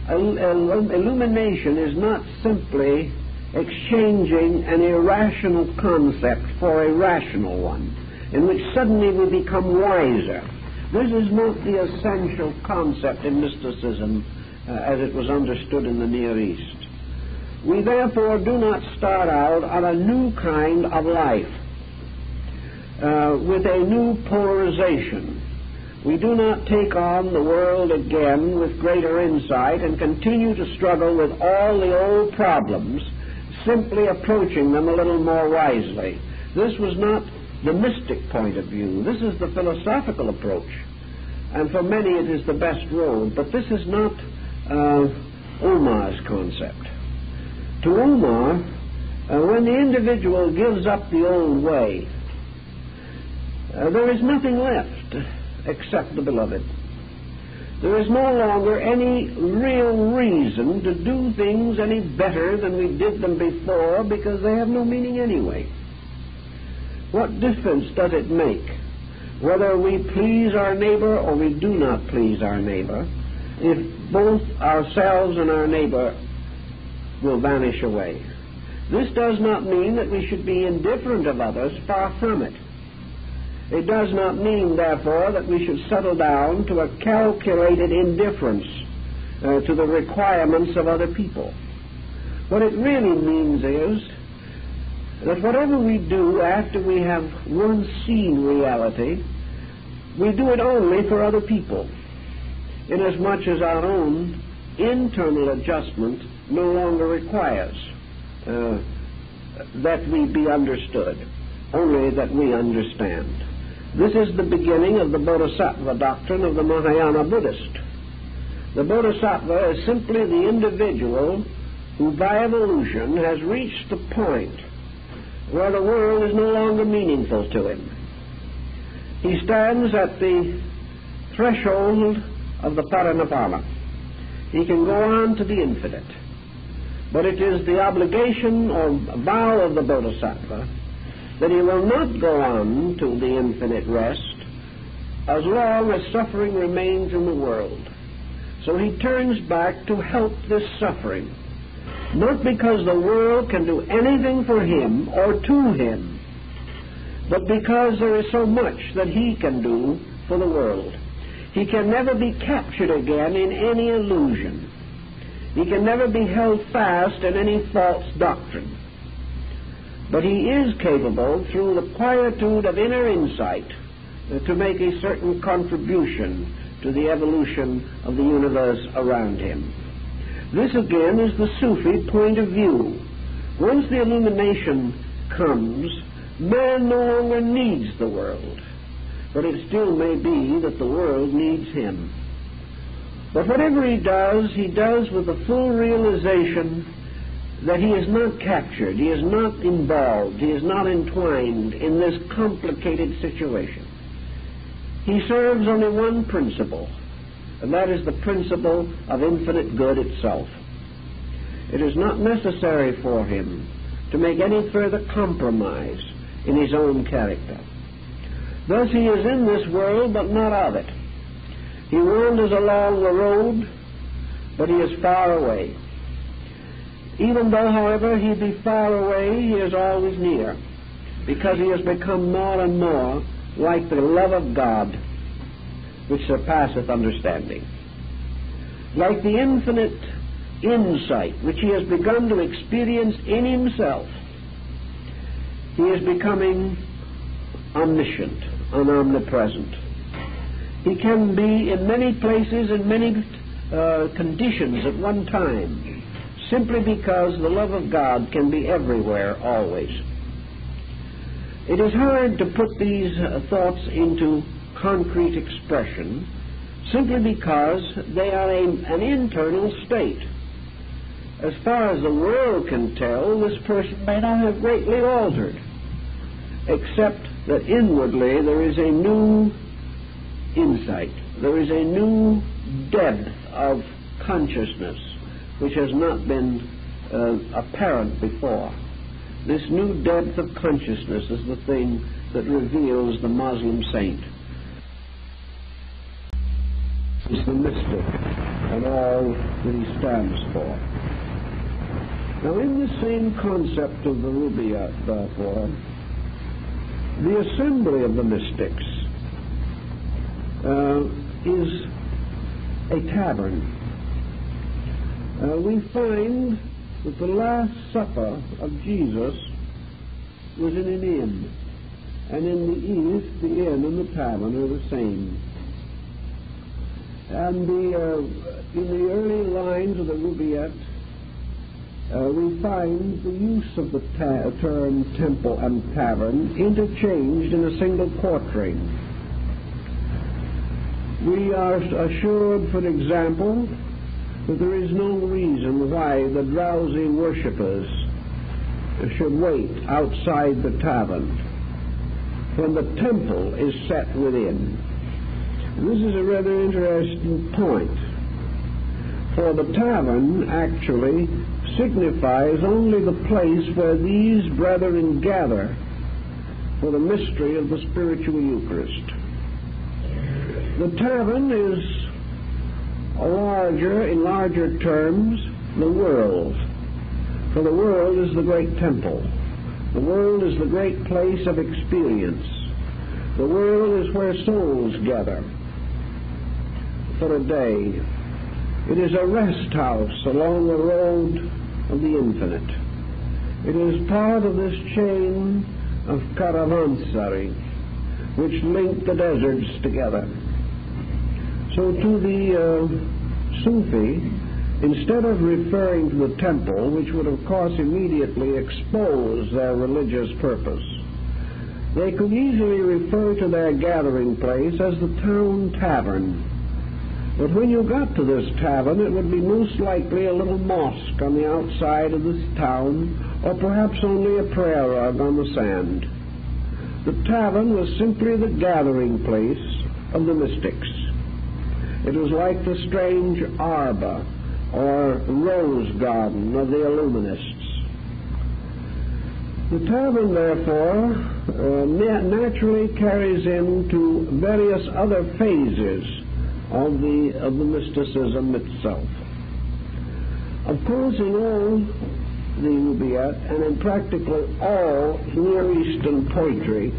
illumination is not simply exchanging an irrational concept for a rational one, in which suddenly we become wiser. This is not the essential concept in mysticism as it was understood in the Near East. We therefore do not start out on a new kind of life with a new polarization. We do not take on the world again with greater insight and continue to struggle with all the old problems, simply approaching them a little more wisely. This was not the mystic point of view. This is the philosophical approach, and for many it is the best road. But this is not Omar's concept. To Omar, when the individual gives up the old way, there is nothing left except the beloved. There is no longer any real reason to do things any better than we did them before, because they have no meaning anyway. What difference does it make whether we please our neighbor or we do not please our neighbor, if both ourselves and our neighbor will vanish away? This does not mean that we should be indifferent of others, far from it. It does not mean, therefore, that we should settle down to a calculated indifference to the requirements of other people. What it really means is that whatever we do after we have once seen reality, we do it only for other people, inasmuch as our own internal adjustment no longer requires that we be understood, only that we understand. This is the beginning of the Bodhisattva doctrine of the Mahayana Buddhist. The Bodhisattva is simply the individual who by evolution has reached the point where the world is no longer meaningful to him. He stands at the threshold of the Parinirvana. He can go on to the infinite. But it is the obligation or vow of the Bodhisattva that he will not go on to the infinite rest as long as suffering remains in the world. So he turns back to help this suffering, not because the world can do anything for him or to him, but because there is so much that he can do for the world. He can never be captured again in any illusion. He can never be held fast in any false doctrine. But he is capable, through the quietude of inner insight, to make a certain contribution to the evolution of the universe around him. This again is the Sufi point of view. Once the illumination comes, man no longer needs the world, but it still may be that the world needs him. But whatever he does with the full realization that he is not captured, he is not involved, he is not entwined in this complicated situation. He serves only one principle, and that is the principle of infinite good itself. It is not necessary for him to make any further compromise in his own character. Thus he is in this world, but not of it. He wanders along the road, but he is far away. Even though, however, he be far away, he is always near. because he has become more and more like the love of God, which surpasseth understanding. Like the infinite insight which he has begun to experience in himself, he is becoming omniscient and omnipresent. He can be in many places, in many conditions at one time, simply because the love of God can be everywhere, always. It is hard to put these thoughts into concrete expression simply because they are an internal state. As far as the world can tell, this person may not have greatly altered, except that inwardly there is a new insight, there is a new depth of consciousness which has not been apparent before. This new depth of consciousness is the thing that reveals the Muslim saint. It's the mystic and all that he stands for. Now, in the same concept of the Rubaiyat, therefore, the assembly of the mystics is a tavern. We find that the Last Supper of Jesus was in an inn, and in the East, the inn and the tavern are the same. And in the early lines of the Rubaiyat, we find the use of the term temple and tavern interchanged in a single quatrain. We are assured, for example, that there is no reason why the drowsy worshippers should wait outside the tavern when the temple is set within. This is a rather interesting point, for the tavern actually signifies only the place where these brethren gather for the mystery of the spiritual Eucharist. The tavern is in larger terms, the world. For the world is the great temple. The world is the great place of experience. The world is where souls gather for a day. It is a rest house along the road of the infinite. It is part of this chain of caravanserai which link the deserts together. So to the Sufi, instead of referring to the temple, which would of course immediately expose their religious purpose, they could easily refer to their gathering place as the town tavern. But when you got to this tavern, it would be most likely a little mosque on the outside of this town, or perhaps only a prayer rug on the sand. The tavern was simply the gathering place of the mystics. It was like the strange arbor or rose garden of the Illuminists. The tavern, therefore, naturally carries into various other phases of the mysticism itself. Of course, in all the Rubaiyat and in practically all Near Eastern poetry,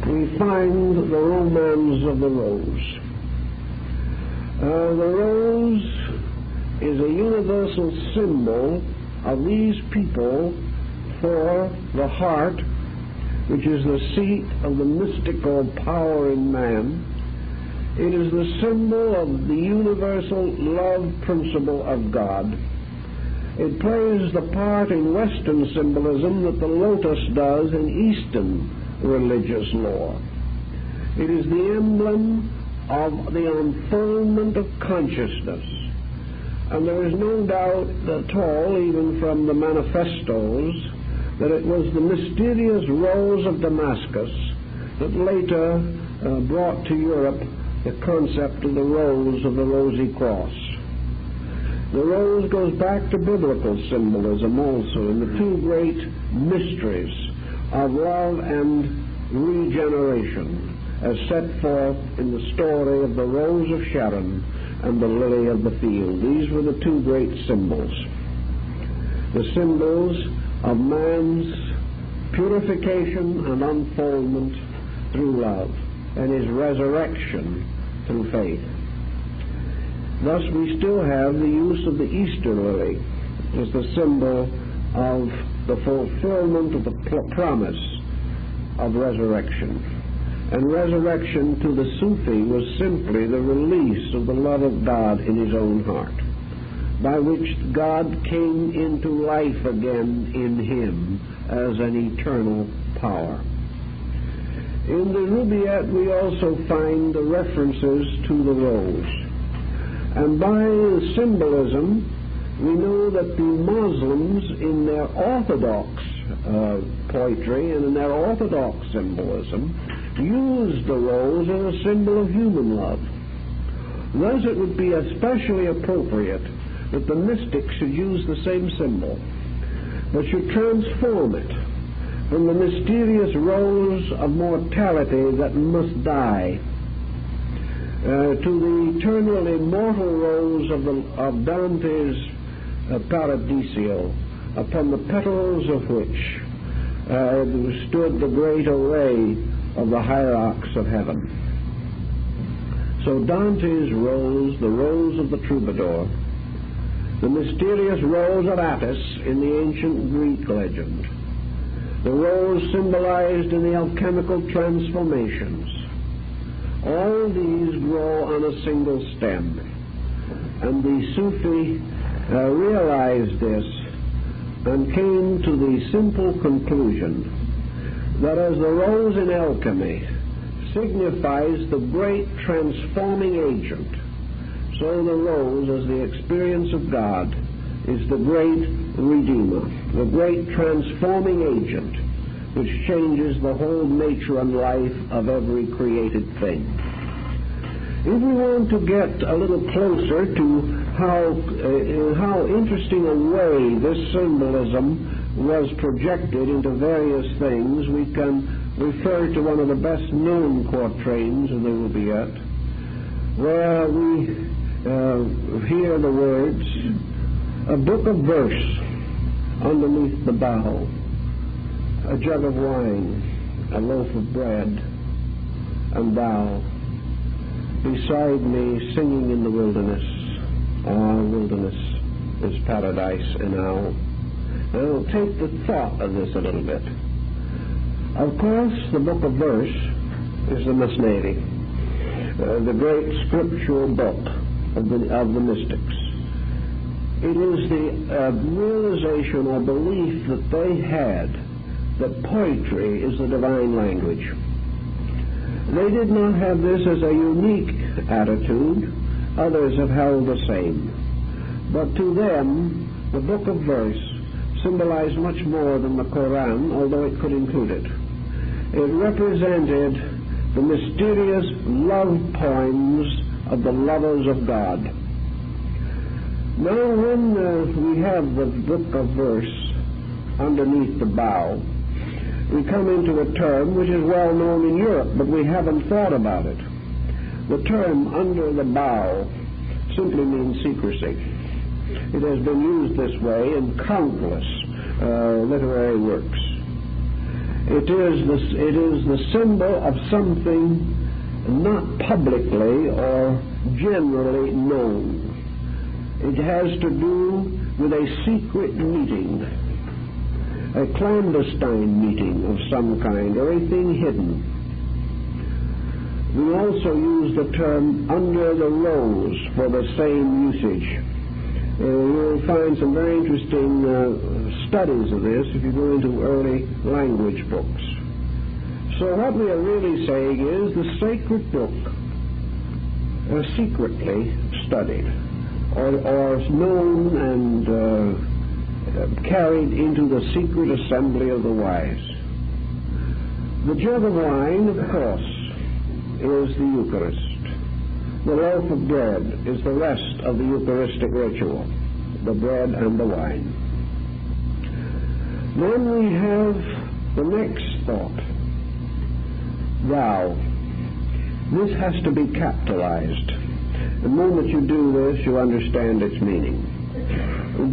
we find the romance of the rose. The rose is a universal symbol of these people for the heart, which is the seat of the mystical power in man. It is the symbol of the universal love principle of God. It plays the part in Western symbolism that the lotus does in Eastern religious lore. It is the emblem of the unfoldment of consciousness. And there is no doubt at all, even from the manifestos, that it was the mysterious rose of Damascus that later brought to Europe the concept of the rose of the rosy cross. The rose goes back to biblical symbolism also, in the two great mysteries of love and regeneration, as set forth in the story of the Rose of Sharon and the Lily of the Field. These were the two great symbols. The symbols of man's purification and unfoldment through love, and his resurrection through faith. Thus we still have the use of the Easter lily as the symbol of the fulfillment of the promise of resurrection. And resurrection to the Sufi was simply the release of the love of God in his own heart, by which God came into life again in him as an eternal power. In the Rubaiyat we also find the references to the rose. And by symbolism we know that the Muslims in their Orthodox poetry and in their Orthodox symbolism use the rose as a symbol of human love. Thus it would be especially appropriate that the mystics should use the same symbol, but should transform it from the mysterious rose of mortality that must die to the eternal immortal rose of Dante's Paradiso, upon the petals of which stood the great array of the hierarchs of heaven. So Dante's rose, the rose of the troubadour, the mysterious rose of Attis in the ancient Greek legend, the rose symbolized in the alchemical transformations, all these grow on a single stem. And the Sufi realized this and came to the simple conclusion that as the rose in alchemy signifies the great transforming agent, so the rose, as the experience of God, is the great Redeemer, the great transforming agent which changes the whole nature and life of every created thing. If we want to get a little closer to how interesting a way this symbolism was projected into various things, we can refer to one of the best known quatrains in the Rubaiyat, where we hear the words, "A book of verse underneath the bough, a jug of wine, a loaf of bread, and thou beside me singing in the wilderness. Our wilderness is paradise enow." Now take the thought of this a little bit. Of course, the book of verse is the Masnavi, the great scriptural book of the mystics. It is the realization or belief that they had that poetry is the divine language. They did not have this as a unique attitude. Others have held the same. But to them, the book of verse symbolized much more than the Quran, although it could include it. It represented the mysterious love poems of the lovers of God. Now, when we have the book of verse underneath the bough, we come into a term which is well known in Europe, but we haven't thought about it. The term under the bough simply means secrecy. It has been used this way in countless literary works. It is the symbol of something not publicly or generally known. It has to do with a secret meeting, a clandestine meeting of some kind, or a thing hidden. We also use the term under the rose for the same usage. You'll find some very interesting studies of this if you go into early language books. So what we are really saying is the sacred book secretly studied or known and carried into the secret assembly of the wise. The jug of wine, of course, is the Eucharist. The loaf of bread is the rest of the Eucharistic ritual, the bread and the wine. Then we have the next thought, thou. This has to be capitalized. The moment you do this, you understand its meaning.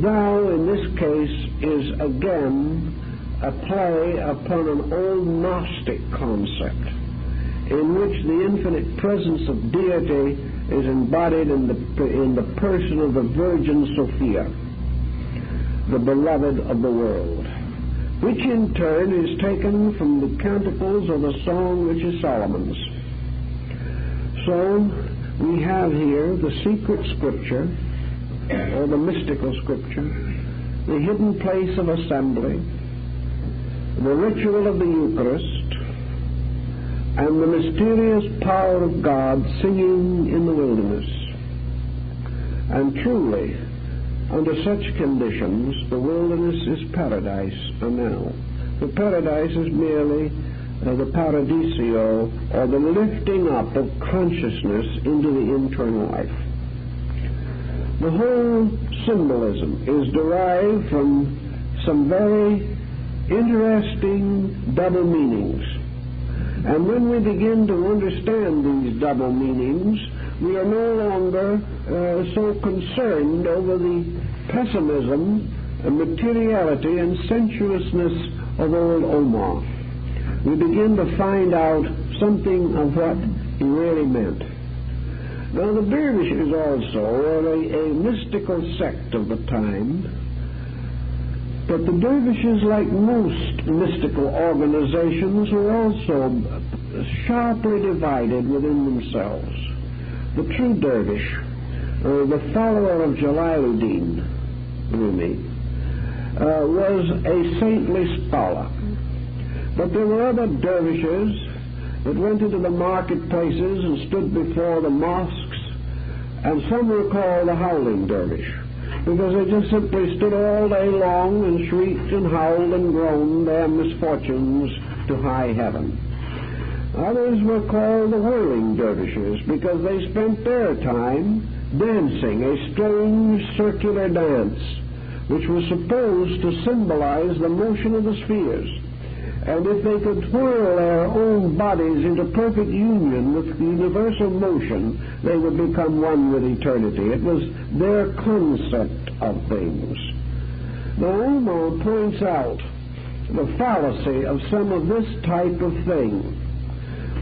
Thou, in this case, is again a play upon an old Gnostic concept in which the infinite presence of deity is embodied in the person of the Virgin Sophia, the beloved of the world, which in turn is taken from the canticles of the song which is Solomon's. So we have here the secret scripture, or the mystical scripture, the hidden place of assembly, the ritual of the Eucharist, and the mysterious power of God singing in the wilderness. And truly, under such conditions, the wilderness is paradise now. The paradise is merely the paradisio, or the lifting up of consciousness into the internal life. The whole symbolism is derived from some very interesting double meanings. And when we begin to understand these double meanings, we are no longer so concerned over the pessimism, materiality, and sensuousness of old Omar. We begin to find out something of what he really meant. Now, the dervishes also were a mystical sect of the time, but the dervishes, like most mystical organizations, were also sharply divided within themselves. The true dervish, the follower of Jalaluddin Rumi, was a saintly scholar. But there were other dervishes that went into the marketplaces and stood before the mosques, and some were called the howling dervish, because they just simply stood all day long and shrieked and howled and groaned their misfortunes to high heaven. Others were called the whirling dervishes, because they spent their time dancing a strange circular dance, which was supposed to symbolize the motion of the spheres. And if they could whirl their own bodies into perfect union with universal motion, they would become one with eternity. It was their concept of things. Now, Omar points out the fallacy of some of this type of thing.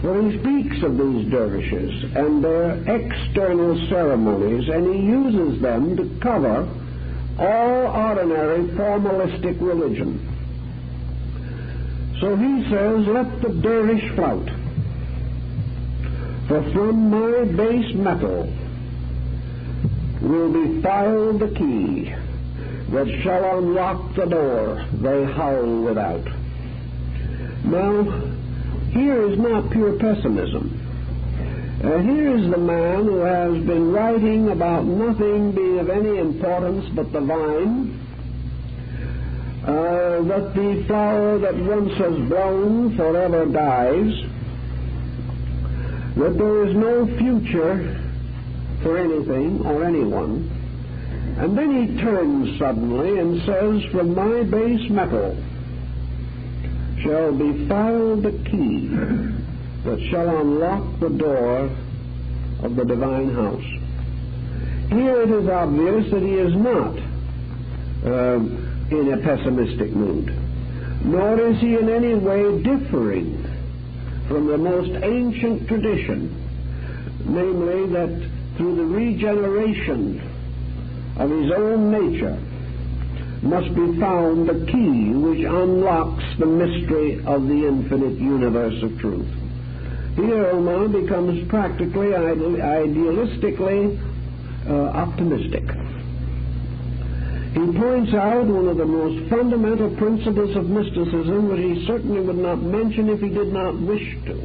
When he speaks of these dervishes and their external ceremonies, and he uses them to cover all ordinary formalistic religion. So he says, "Let the dervish flout, for from my base metal will be filed the key that shall unlock the door they howl without." Now, here is not pure pessimism. Here is the man who has been writing about nothing being of any importance but the vine, that the flower that once has blown forever dies, that there is no future for anything or anyone. And then he turns suddenly and says, "From my base metal shall be filed the key that shall unlock the door of the divine house." Here it is obvious that he is not in a pessimistic mood, nor is he in any way differing from the most ancient tradition, namely that through the regeneration of his own nature must be found the key which unlocks the mystery of the infinite universe of truth. Here Omar becomes practically idealistically optimistic. He points out one of the most fundamental principles of mysticism, which he certainly would not mention if he did not wish to,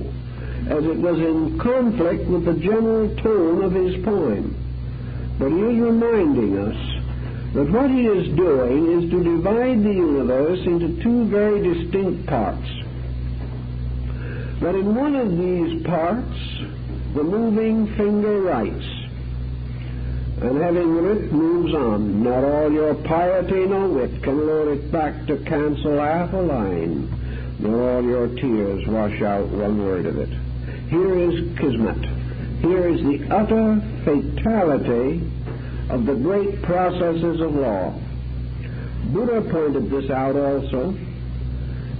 as it was in conflict with the general tone of his poem. But he is reminding us that what he is doing is to divide the universe into two very distinct parts. That in one of these parts, the moving finger writes, and having writ moves on. Not all your piety nor wit can lure it back to cancel half a line, nor all your tears wash out one word of it. Here is Kismet. Here is the utter fatality of the great processes of law. Buddha pointed this out also,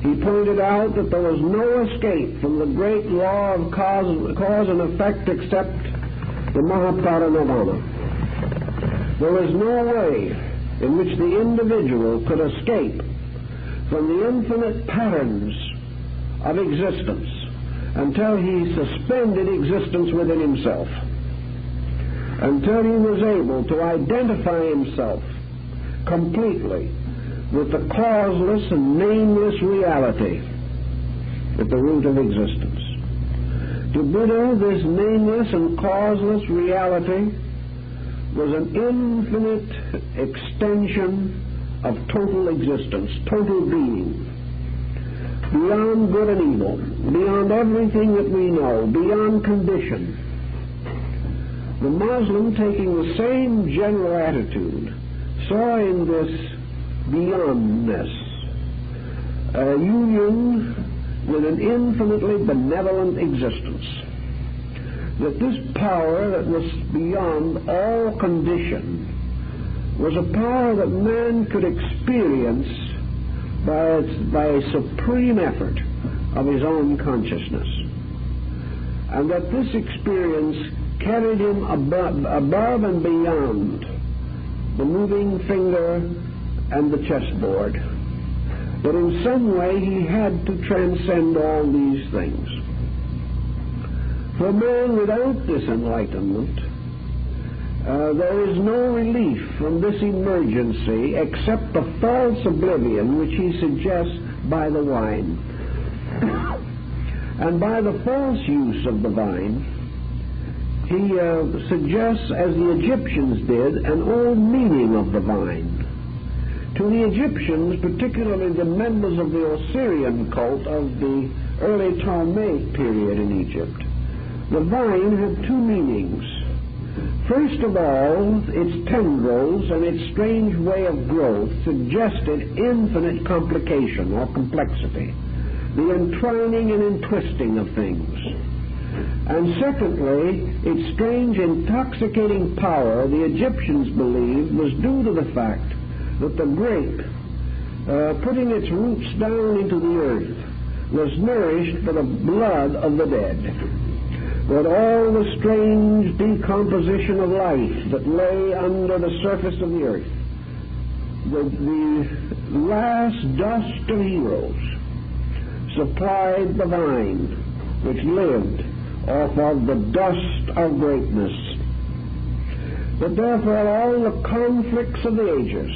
He pointed out that there was no escape from the great law of cause and effect except the Mahaparinirvana. There was no way in which the individual could escape from the infinite patterns of existence until he suspended existence within himself, until he was able to identify himself completely with the causeless and nameless reality at the root of existence. To Buddha, this nameless and causeless reality was an infinite extension of total existence, total being, beyond good and evil, beyond everything that we know, beyond condition. The Muslim, taking the same general attitude, saw in this beyondness a union with an infinitely benevolent existence. That this power that was beyond all condition was a power that man could experience by a supreme effort of his own consciousness. And that this experience carried him above and beyond the moving finger and the chessboard. But in some way he had to transcend all these things. For man without this enlightenment, there is no relief from this emergency except the false oblivion which he suggests by the wine. And by the false use of the wine, he suggests, as the Egyptians did, an old meaning of the vine. To the Egyptians, particularly the members of the Osirian cult of the early Ptolemaic period in Egypt, the vine had two meanings. First of all, its tendrils and its strange way of growth suggested infinite complication or complexity, the entwining and entwisting of things. And secondly, its strange intoxicating power, the Egyptians believed, was due to the fact that the grape, putting its roots down into the earth, was nourished by the blood of the dead. That all the strange decomposition of life that lay under the surface of the earth, the last dust of heroes, supplied the vine which lived off of the dust of greatness. That therefore all the conflicts of the ages,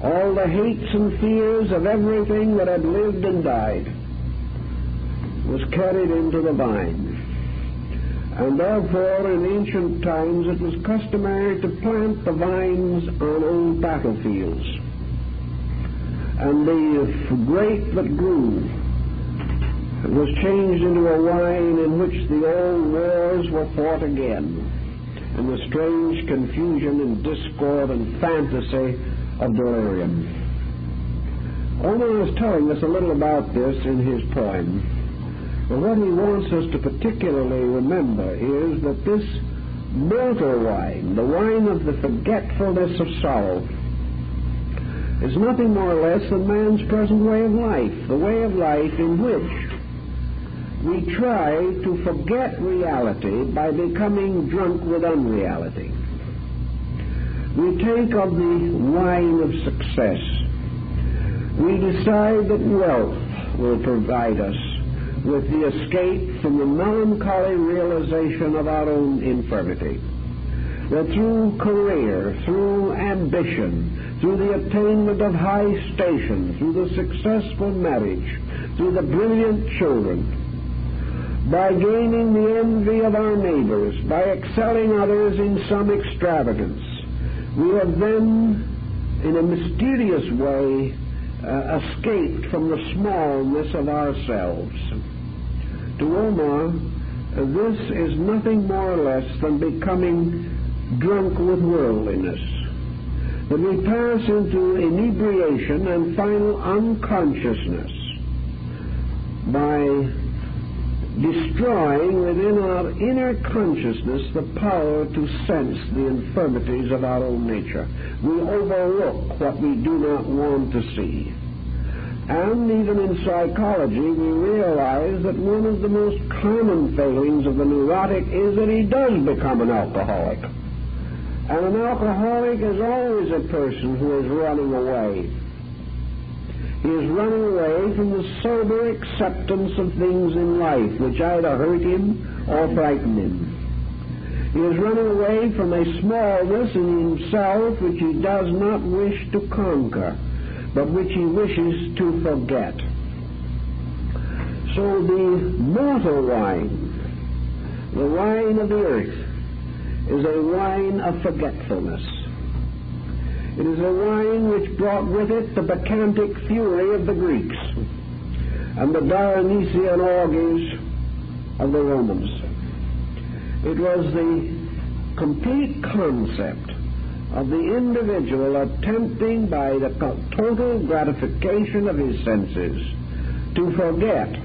all the hates and fears of everything that had lived and died, was carried into the vine. And therefore in ancient times it was customary to plant the vines on old battlefields. And the grape that grew was changed into a wine in which the old wars were fought again, and the strange confusion and discord and fantasy of delirium. Omar is telling us a little about this in his poem. But what he wants us to particularly remember is that this mortal wine, the wine of the forgetfulness of sorrow, is nothing more or less than man's present way of life, the way of life in which we try to forget reality by becoming drunk with unreality. We take of the wine of success. We decide that wealth will provide us with the escape from the melancholy realization of our own infirmity. That through career, through ambition, through the attainment of high station, through the successful marriage, through the brilliant children, by gaining the envy of our neighbors, by excelling others in some extravagance, we have then, in a mysterious way, escaped from the smallness of ourselves. To Omar, this is nothing more or less than becoming drunk with worldliness. That we pass into inebriation and final unconsciousness by destroying within our inner consciousness the power to sense the infirmities of our own nature. We overlook what we do not want to see. And even in psychology, we realize that one of the most common failings of the neurotic is that he does become an alcoholic. And an alcoholic is always a person who is running away. He is running away from the sober acceptance of things in life which either hurt him or frighten him. He is running away from a smallness in himself which he does not wish to conquer, but which he wishes to forget. So the mortal wine, the wine of the earth, is a wine of forgetfulness. It is a wine which brought with it the bacchantic fury of the Greeks and the Dionysian orgies of the Romans. It was the complete concept of the individual attempting by the total gratification of his senses to forget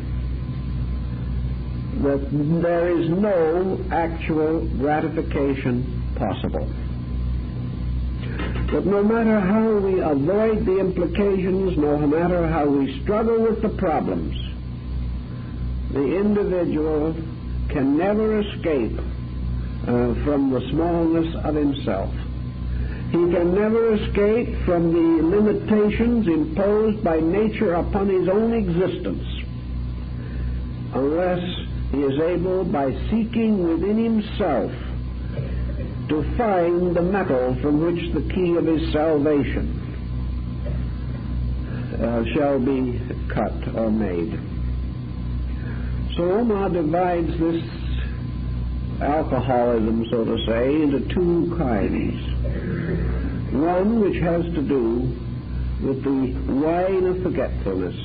that there is no actual gratification possible. But no matter how we avoid the implications, no matter how we struggle with the problems, the individual can never escape from the smallness of himself. He can never escape from the limitations imposed by nature upon his own existence unless he is able, by seeking within himself, to find the metal from which the key of his salvation shall be cut or made. So Omar divides this alcoholism, so to say, into two kinds. One which has to do with the wine of forgetfulness.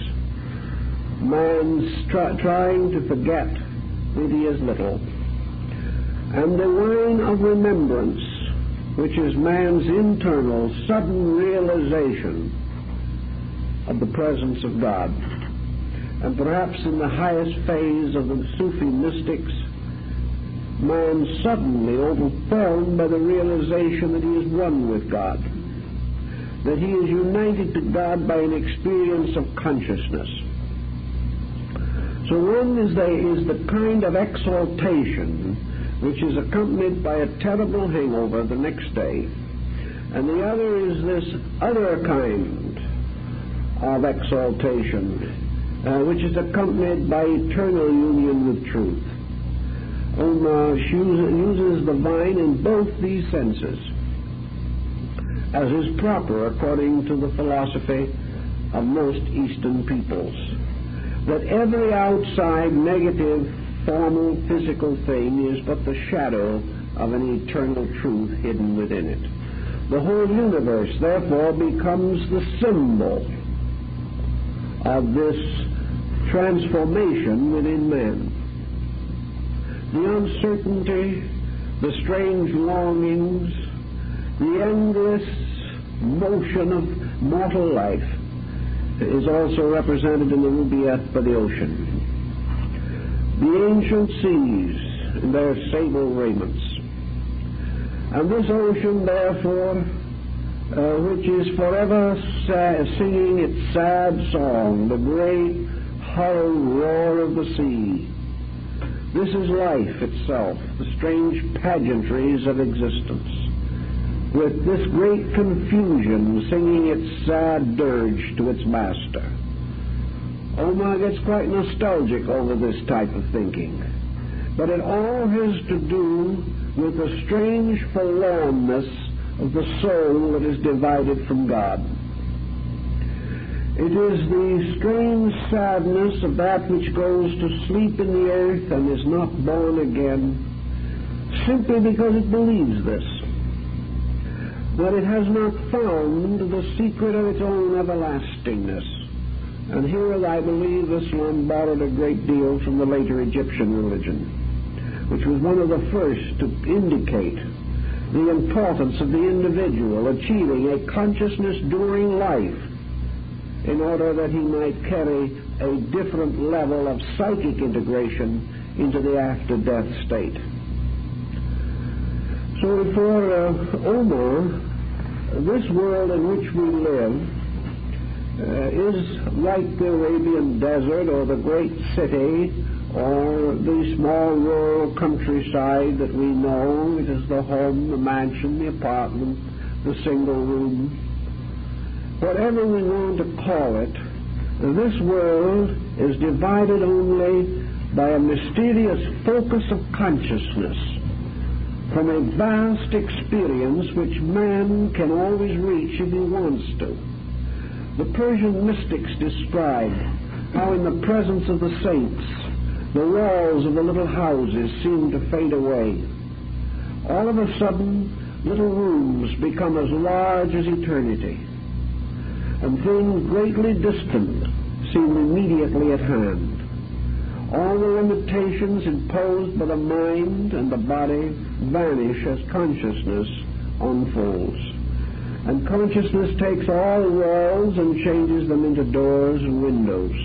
Man's trying to forget that he is little. And the wine of remembrance, which is man's internal, sudden realization of the presence of God. And perhaps in the highest phase of the Sufi mystics, man suddenly overwhelmed by the realization that he is one with God, that he is united to God by an experience of consciousness. So one is the kind of exaltation which is accompanied by a terrible hangover the next day, and the other is this other kind of exaltation, which is accompanied by eternal union with truth. Omar uses the vine in both these senses, as is proper according to the philosophy of most Eastern peoples, that every outside negative, formal, physical thing is but the shadow of an eternal truth hidden within it. The whole universe, therefore, becomes the symbol of this transformation within man. The uncertainty, the strange longings, the endless motion of mortal life is also represented in the Rubaiyat by the ocean. The ancient seas in their sable raiments. And this ocean, therefore, which is forever singing its sad song, the great hollow roar of the sea. This is life itself, the strange pageantries of existence, with this great confusion singing its sad dirge to its master. Omar gets quite nostalgic over this type of thinking, but it all has to do with the strange forlornness of the soul that is divided from God. It is the strange sadness of that which goes to sleep in the earth and is not born again, simply because it believes this, that it has not found the secret of its own everlastingness. And here I believe Islam borrowed a great deal from the later Egyptian religion, which was one of the first to indicate the importance of the individual achieving a consciousness during life in order that he might carry a different level of psychic integration into the after-death state. So for Omar, this world in which we live is like the Arabian desert or the great city or the small rural countryside that we know. It is the home, the mansion, the apartment, the single room. Whatever we want to call it, this world is divided only by a mysterious focus of consciousness from a vast experience which man can always reach if he wants to. The Persian mystics describe how in the presence of the saints the walls of the little houses seem to fade away. All of a sudden, little rooms become as large as eternity, and things greatly distant seem immediately at hand. All the limitations imposed by the mind and the body vanish as consciousness unfolds. And consciousness takes all walls and changes them into doors and windows.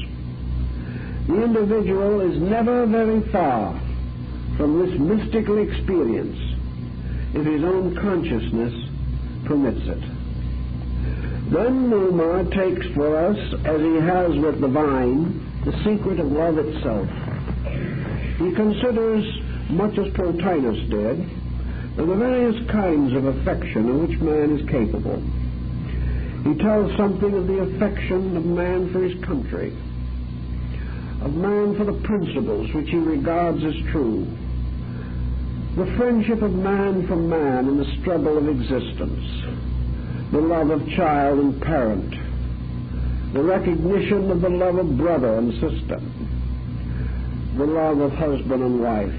The individual is never very far from this mystical experience if his own consciousness permits it. Then Numa takes for us, as he has with the vine, the secret of love itself. He considers, much as Plotinus did, the various kinds of affection of which man is capable. He tells something of the affection of man for his country, of man for the principles which he regards as true, the friendship of man for man in the struggle of existence, the love of child and parent, the recognition of the love of brother and sister, the love of husband and wife.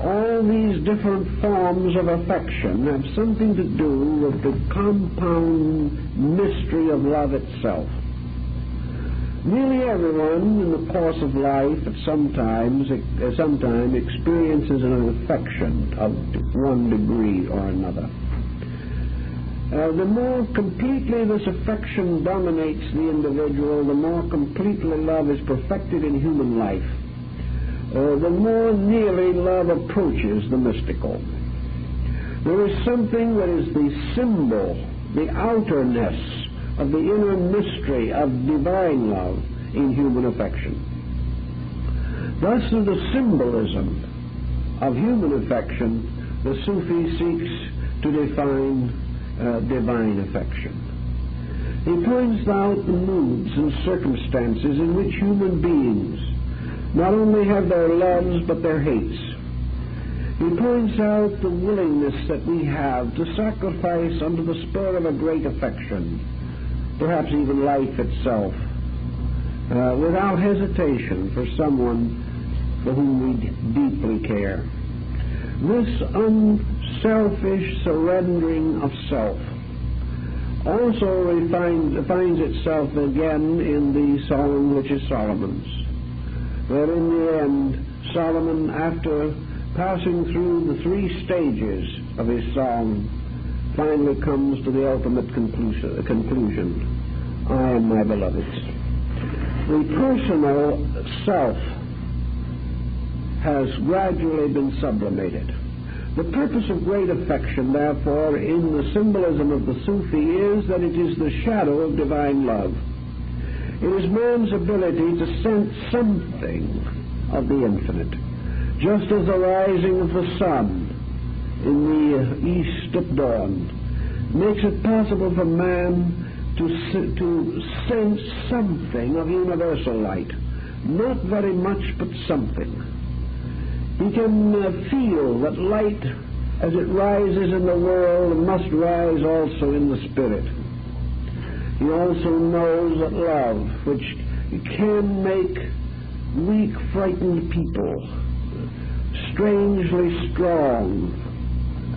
All these different forms of affection have something to do with the compound mystery of love itself. Nearly everyone in the course of life at some time experiences an affection of one degree or another. The more completely this affection dominates the individual, the more completely love is perfected in human life, the more nearly love approaches the mystical. There is something that is the symbol, the outerness of the inner mystery of divine love in human affection. Thus, through the symbolism of human affection, the Sufi seeks to define divine affection. He points out the moods and circumstances in which human beings not only have their loves but their hates. He points out the willingness that we have to sacrifice under the spur of a great affection, perhaps even life itself, without hesitation for someone for whom we deeply care. This unselfish surrendering of self also finds itself again in the song which is Solomon's, where in the end Solomon, after passing through the three stages of his song, finally comes to the ultimate conclusion: I am my beloved's. The personal self has gradually been sublimated. The purpose of great affection, therefore, in the symbolism of the Sufi is that it is the shadow of divine love. It is man's ability to sense something of the infinite, just as the rising of the sun in the east at dawn makes it possible for man to sense something of universal light. Not very much, but something. He can feel that light, as it rises in the world, must rise also in the spirit. He also knows that love, which can make weak, frightened people strangely strong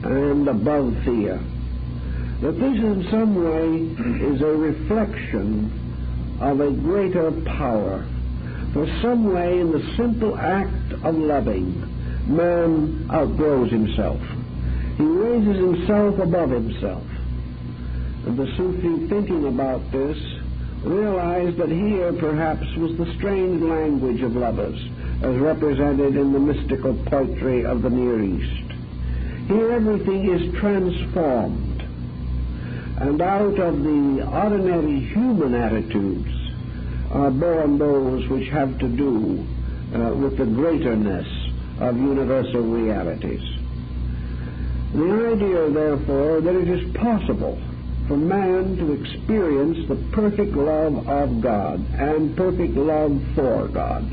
and above fear, that this in some way is a reflection of a greater power. For some way, in the simple act of loving, man outgrows himself. He raises himself above himself. And the Sufi, thinking about this, realized that here perhaps was the strange language of lovers, as represented in the mystical poetry of the Near East. Here everything is transformed. and out of the ordinary human attitudes are born those which have to do with the greaterness of universal realities. The idea, therefore, that it is possible for man to experience the perfect love of God and perfect love for God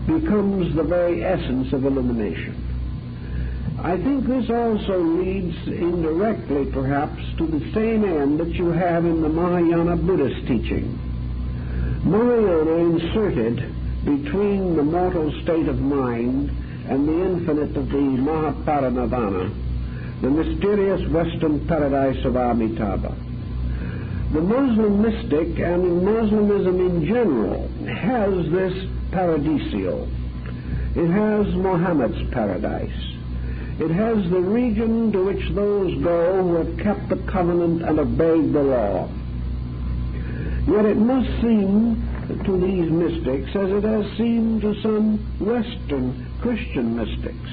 becomes the very essence of illumination. I think this also leads indirectly, perhaps, to the same end that you have in the Mahayana Buddhist teaching. Mahayana inserted between the mortal state of mind and the infinite of the Mahaparinirvana the mysterious western paradise of Amitabha. The Muslim mystic and Muslimism in general has this paradisial. It has Muhammad's paradise. It has the region to which those go who have kept the covenant and obeyed the law. Yet it must seem to these mystics, as it has seemed to some Western Christian mystics,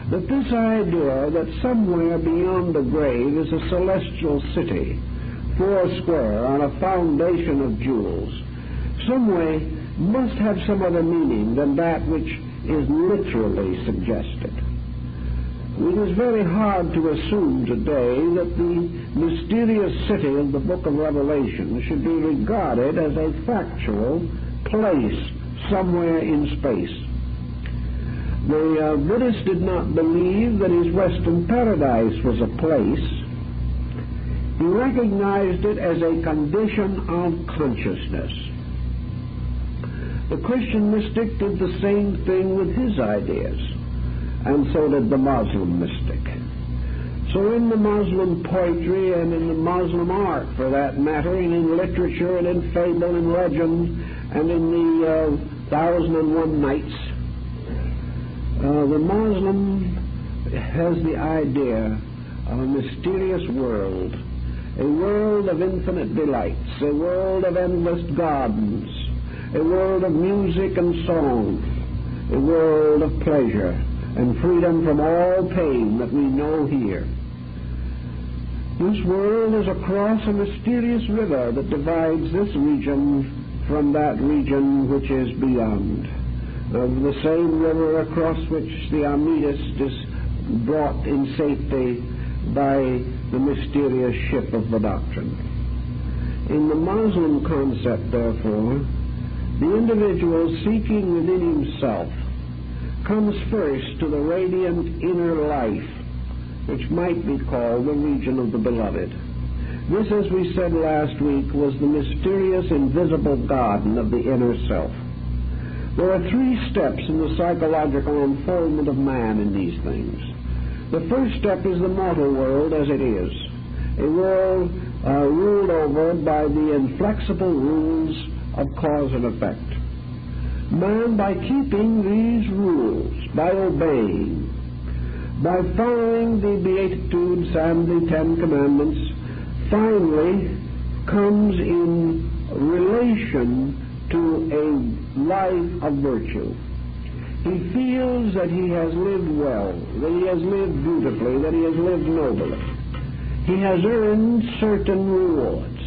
that this idea that somewhere beyond the grave is a celestial city, foursquare on a foundation of jewels, some way must have some other meaning than that which is literally suggested. It is very hard to assume today that the mysterious city of the book of Revelation should be regarded as a factual place somewhere in space. The Buddhist did not believe that his Western paradise was a place. He recognized it as a condition of consciousness. The Christian mystic did the same thing with his ideas, and so did the Muslim mystic. So in the Muslim poetry and in the Muslim art, for that matter, and in literature and in fable and legend and in the 1001 Nights, the Muslim has the idea of a mysterious world, a world of infinite delights, a world of endless gardens, a world of music and song, a world of pleasure and freedom from all pain that we know here. This world is across a mysterious river that divides this region from that region which is beyond. Of the same river across which the Amidist is brought in safety by the mysterious ship of the doctrine. In the Muslim concept, therefore, the individual seeking within himself comes first to the radiant inner life, which might be called the region of the beloved. This, as we said last week, was the mysterious invisible garden of the inner self. There are three steps in the psychological unfoldment of man in these things. The first step is the mortal world as it is, a world ruled over by the inflexible rules of cause and effect. Man, by keeping these rules, by obeying, by following the Beatitudes and the Ten Commandments, finally comes in relation to a life of virtue. He feels that he has lived well, that he has lived beautifully, that he has lived nobly. He has earned certain rewards.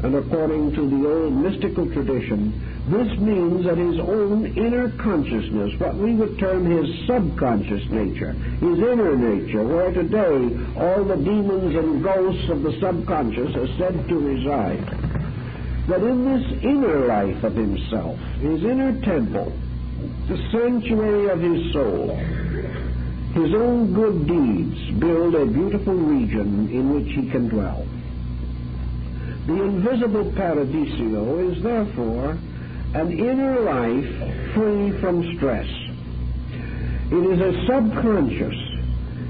And according to the old mystical tradition, this means that his own inner consciousness, what we would term his subconscious nature, his inner nature, where today all the demons and ghosts of the subconscious are said to reside, that in this inner life of himself, his inner temple, the sanctuary of his soul, his own good deeds build a beautiful region in which he can dwell. The invisible paradisio is therefore an inner life free from stress. It is a subconscious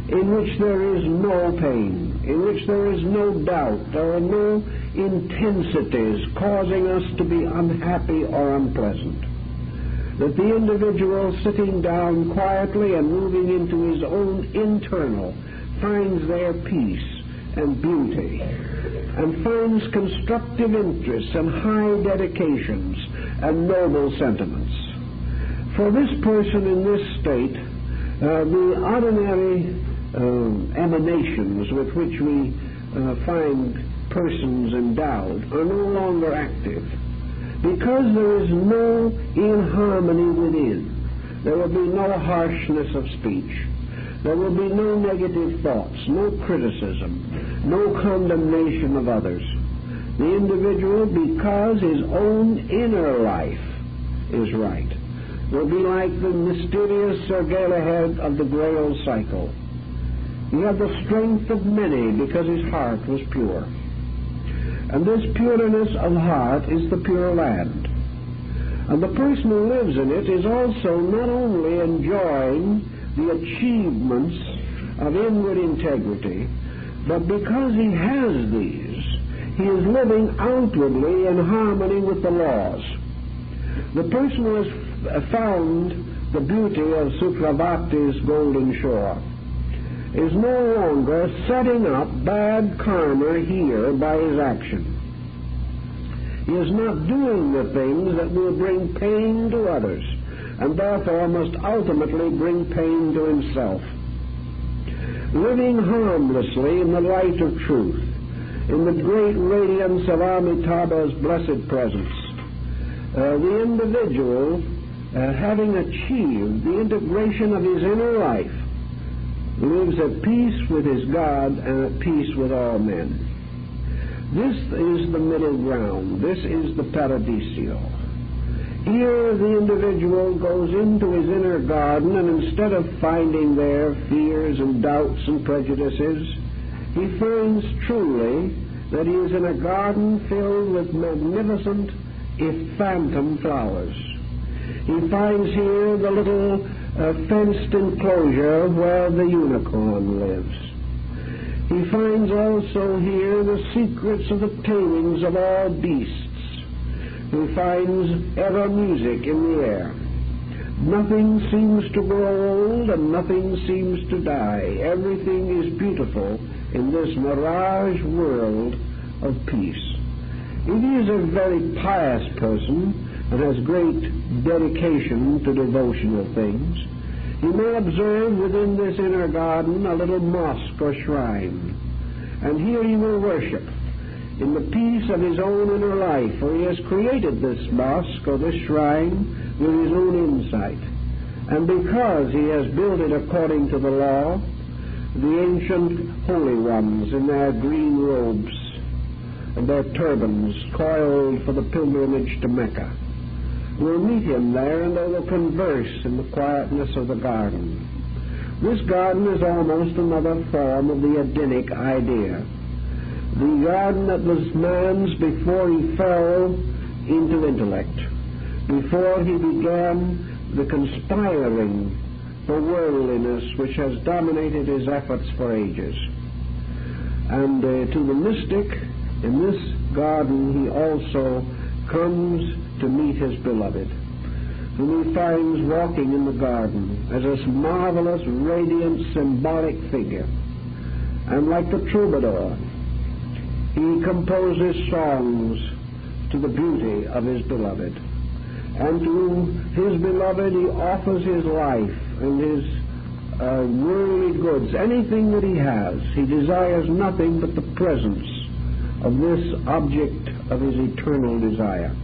in which there is no pain, in which there is no doubt, there are no intensities causing us to be unhappy or unpleasant. That the individual sitting down quietly and moving into his own internal finds there peace and beauty, and finds constructive interests and high dedications and noble sentiments. For this person in this state, the ordinary emanations with which we find persons endowed, are no longer active. Because there is no inharmony within, there will be no harshness of speech. There will be no negative thoughts, no criticism, no condemnation of others. The individual, because his own inner life is right, will be like the mysterious Sir Galahad of the Grail cycle. He had the strength of many because his heart was pure. And this pureness of heart is the pure land. And the person who lives in it is also not only enjoying the achievements of inward integrity, but because he has these, he is living outwardly in harmony with the laws. The person who has found the beauty of Sukravati's golden shore is no longer setting up bad karma here by his action. He is not doing the things that will bring pain to others, and therefore must ultimately bring pain to himself. Living harmlessly in the light of truth, in the great radiance of Amitabha's blessed presence, the individual, having achieved the integration of his inner life, lives at peace with his God and at peace with all men. This is the middle ground. This is the paradisio. Here the individual goes into his inner garden, and instead of finding there fears and doubts and prejudices, he finds truly that he is in a garden filled with magnificent, if phantom, flowers. He finds here the little fenced enclosure where the unicorn lives. He finds also here the secrets of the tamings of all beasts. He finds ever music in the air. Nothing seems to grow old and nothing seems to die. Everything is beautiful in this mirage world of peace. If he is a very pious person and has great dedication to devotional things, he may observe within this inner garden a little mosque or shrine, and here he will worship in the peace of his own inner life, for he has created this mosque or this shrine with his own insight. And because he has built it according to the law, the ancient holy ones in their green robes and their turbans coiled for the pilgrimage to Mecca will meet him there, and they will converse in the quietness of the garden. This garden is almost another form of the Adinic idea. The garden that was man's before he fell into intellect, before he began the conspiring for worldliness which has dominated his efforts for ages. And to the mystic, in this garden he also comes to meet his beloved, whom he finds walking in the garden as a marvelous, radiant, symbolic figure. And like the troubadour, he composes songs to the beauty of his beloved. And to his beloved he offers his life and his worldly goods, anything that he has. He desires nothing but the presence of this object of his eternal desire.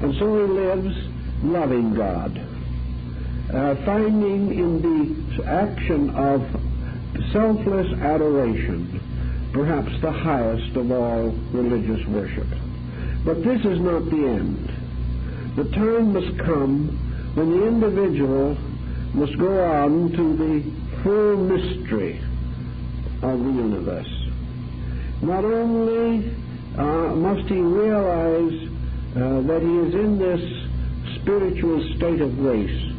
And so he lives loving God, finding in the action of selfless adoration perhaps the highest of all religious worship. But this is not the end. The time must come when the individual must go on to the full mystery of the universe. Not only must he realize that he is in this spiritual state of grace,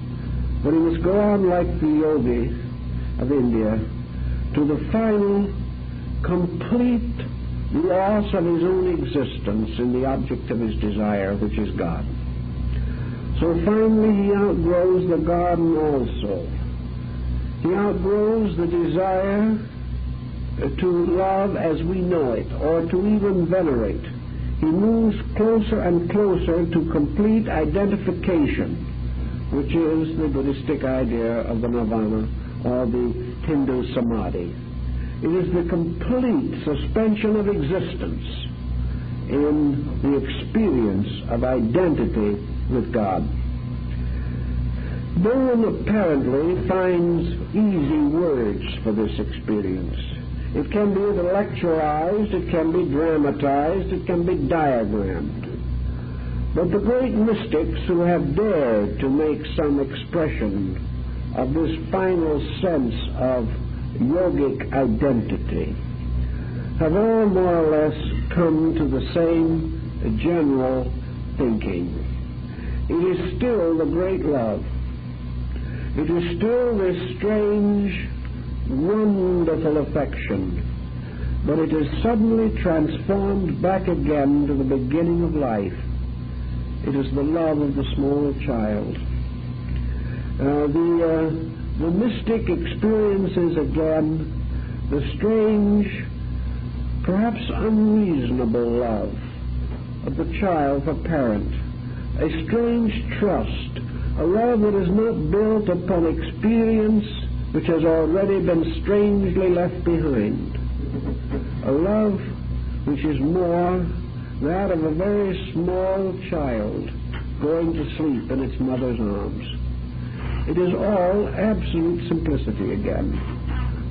but he must go on like the yogi of India to the final complete loss of his own existence in the object of his desire, which is God. So finally he outgrows the garden also. He outgrows the desire to love as we know it, or to even venerate. He moves closer and closer to complete identification, which is the Buddhistic idea of the nirvana or the Hindu samadhi. It is the complete suspension of existence in the experience of identity with God. No one apparently finds easy words for this experience. It can be intellectualized, it can be dramatized, it can be diagrammed. But the great mystics who have dared to make some expression of this final sense of yogic identity have all more or less come to the same general thinking. It is still the great love. It is still this strange, wonderful affection, but it is suddenly transformed back again to the beginning of life. It is the love of the small child. The mystic experiences again the strange, perhaps unreasonable love of the child for parent, a strange trust, a love that is not built upon experience which has already been strangely left behind, a love which is more that of a very small child going to sleep in its mother's arms. It is all absolute simplicity again.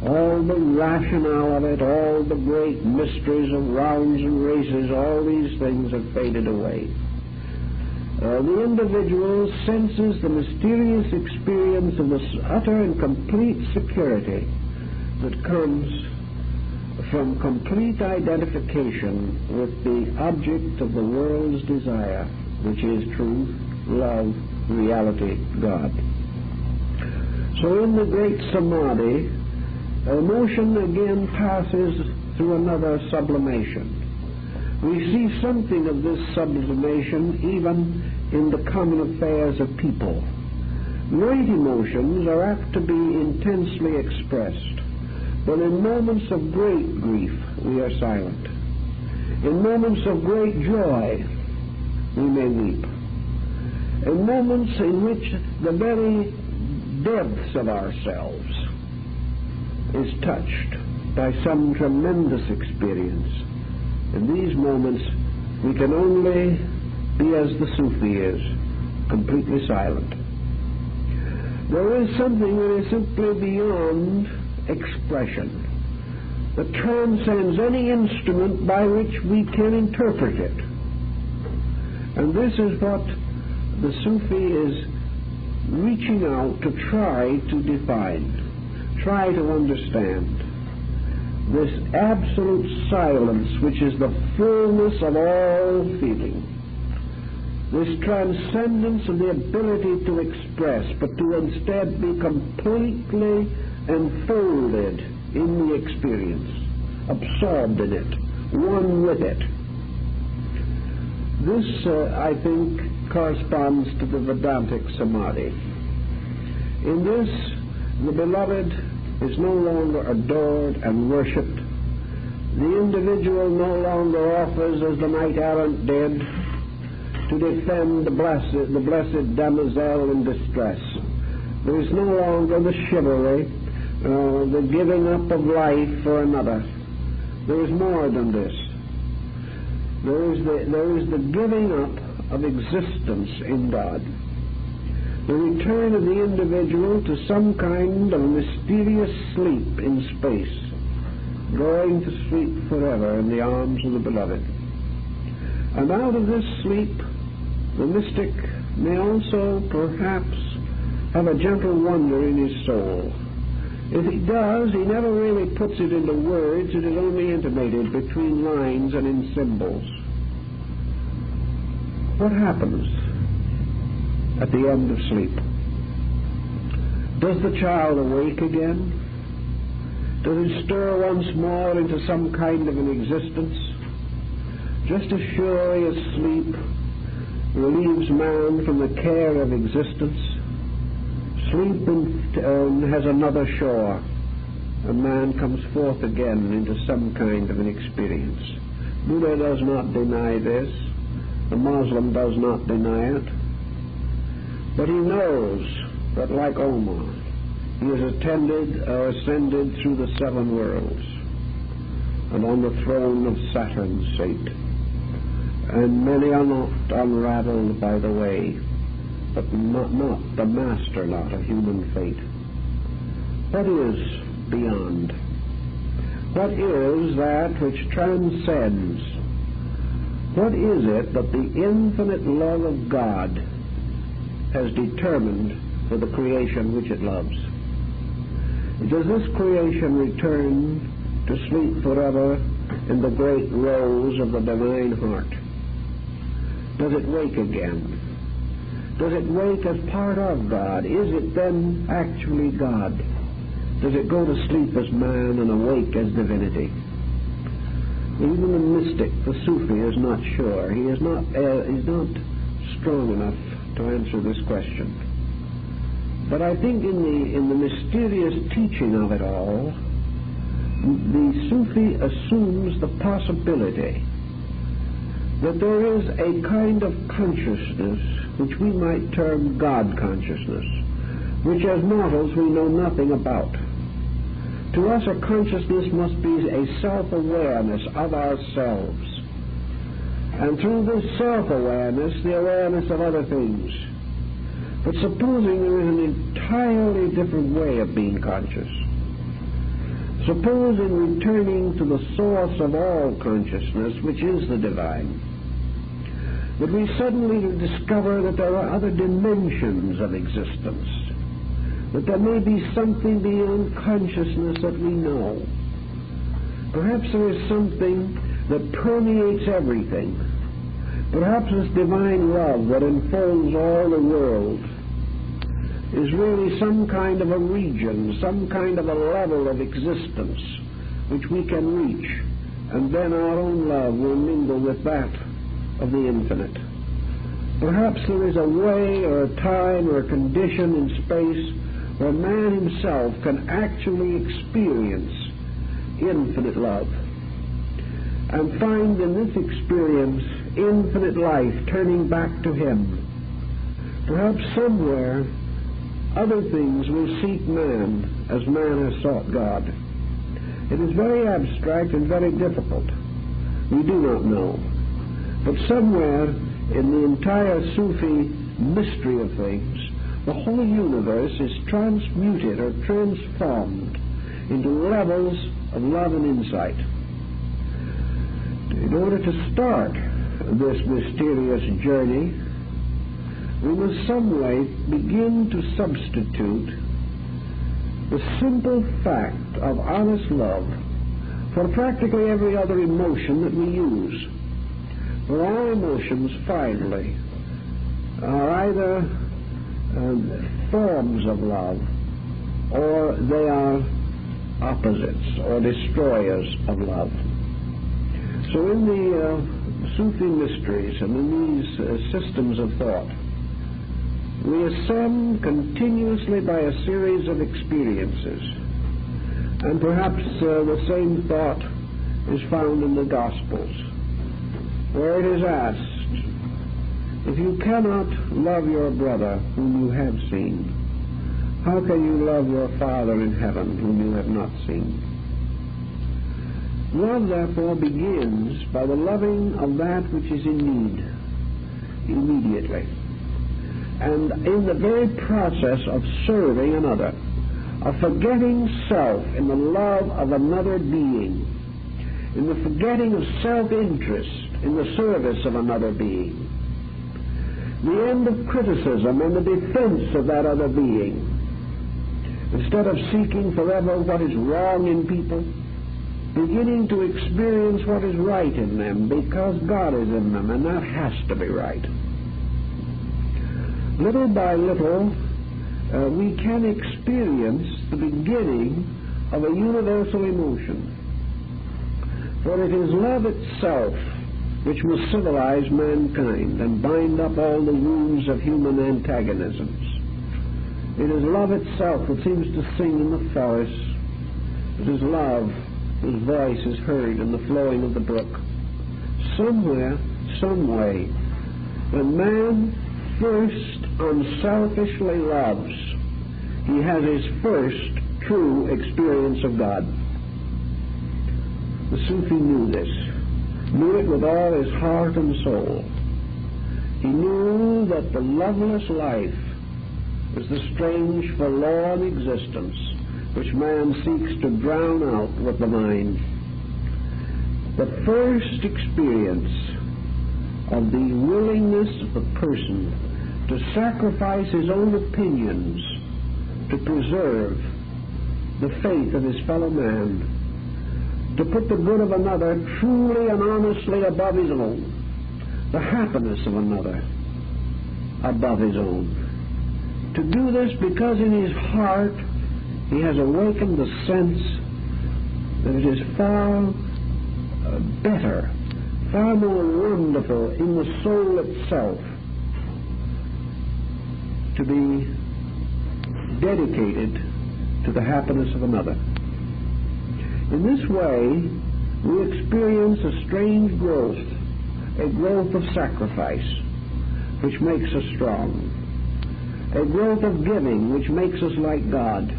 All the rationale of it, all the great mysteries of rounds and races, all these things have faded away. The individual senses the mysterious experience of this utter and complete security that comes from complete identification with the object of the world's desire, which is truth, love, reality, God. So in the great samadhi, emotion again passes through another sublimation. We see something of this sublimation even in the common affairs of people. Great emotions are apt to be intensely expressed, but in moments of great grief we are silent. In moments of great joy we may weep. In moments in which the very depths of ourselves is touched by some tremendous experience, in these moments we can only be as the Sufi is, completely silent. There is something that is simply beyond expression, that transcends any instrument by which we can interpret it. And this is what the Sufi is reaching out to try to define, try to understand. This absolute silence, which is the fullness of all feeling. This transcendence of the ability to express, but to instead be completely enfolded in the experience, absorbed in it, one with it. This, I think, corresponds to the Vedantic Samadhi. In this, the beloved is no longer adored and worshipped. The individual no longer offers, as the knight-errant did, to defend the blessed damosel in distress. There is no longer the chivalry, the giving up of life for another. There is more than this. There is the giving up of existence in God. The return of the individual to some kind of mysterious sleep in space, going to sleep forever in the arms of the beloved. And out of this sleep, the mystic may also perhaps have a gentle wonder in his soul. If he does, he never really puts it into words. It is only intimated between lines and in symbols. What happens at the end of sleep? Does the child awake again? Does it stir once more into some kind of an existence? Just as surely as sleep relieves man from the care of existence, sleep in turn has another shore, and man comes forth again into some kind of an experience. Buddha does not deny this. The Muslim does not deny it. But he knows that, like Omar, he has ascended through the seven worlds. and on the throne of Saturn sate. And many are not unraveled by the way, but not the master lot of human fate. What is beyond? What is that which transcends? What is it that the infinite love of God has determined for the creation which it loves? Does this creation return to sleep forever in the great rose of the divine heart? Does it wake again? Does it wake as part of God? Is it then actually God? Does it go to sleep as man and awake as divinity? Even the mystic, the Sufi, is not sure. He is not strong enough to answer this question. But I think in the mysterious teaching of it all, the Sufi assumes the possibility that there is a kind of consciousness which we might term God consciousness, which as mortals we know nothing about. To us, a consciousness must be a self-awareness of ourselves. And through this self-awareness, the awareness of other things. But supposing there is an entirely different way of being conscious. Suppose in returning to the source of all consciousness, which is the divine, that we suddenly discover that there are other dimensions of existence, that there may be something beyond consciousness that we know. Perhaps there is something that permeates everything. Perhaps this divine love that enfolds all the world is really some kind of a region, some kind of a level of existence which we can reach, and then our own love will mingle with that of the infinite. Perhaps there is a way or a time or a condition in space where man himself can actually experience infinite love and find in this experience infinite life turning back to him. Perhaps somewhere other things will seek man as man has sought God. It is very abstract and very difficult. We do not know. But somewhere in the entire Sufi mystery of things, the whole universe is transmuted or transformed into levels of love and insight. In order to start this mysterious journey, we must some way begin to substitute the simple fact of honest love for practically every other emotion that we use. For all emotions, finally, are either forms of love, or they are opposites or destroyers of love. So in the Sufi mysteries and in these systems of thought, we ascend continuously by a series of experiences. And perhaps the same thought is found in the Gospels, where it is asked, if you cannot love your brother whom you have seen, how can you love your Father in heaven whom you have not seen? Love, therefore, begins by the loving of that which is in need immediately. And in the very process of serving another, of forgetting self in the love of another being, in the forgetting of self-interest in the service of another being, the end of criticism and the defense of that other being, instead of seeking forever what is wrong in people, beginning to experience what is right in them because God is in them, and that has to be right. Little by little, we can experience the beginning of a universal emotion. For it is love itself which must civilize mankind and bind up all the wounds of human antagonisms. It is love itself that seems to sing in the forest. It is love whose voice is heard in the flowing of the brook. Somewhere, some way, when man first unselfishly loves, he has his first true experience of God. The Sufi knew this, knew it with all his heart and soul. He knew that the loveless life is the strange, forlorn existence which man seeks to drown out with the mind. The first experience of the willingness of the person to sacrifice his own opinions to preserve the faith of his fellow man, to put the good of another truly and honestly above his own, the happiness of another above his own. To do this because in his heart he has awakened the sense that it is far better, far more wonderful in the soul itself to be dedicated to the happiness of another. In this way, we experience a strange growth, a growth of sacrifice, which makes us strong, a growth of giving, which makes us like God.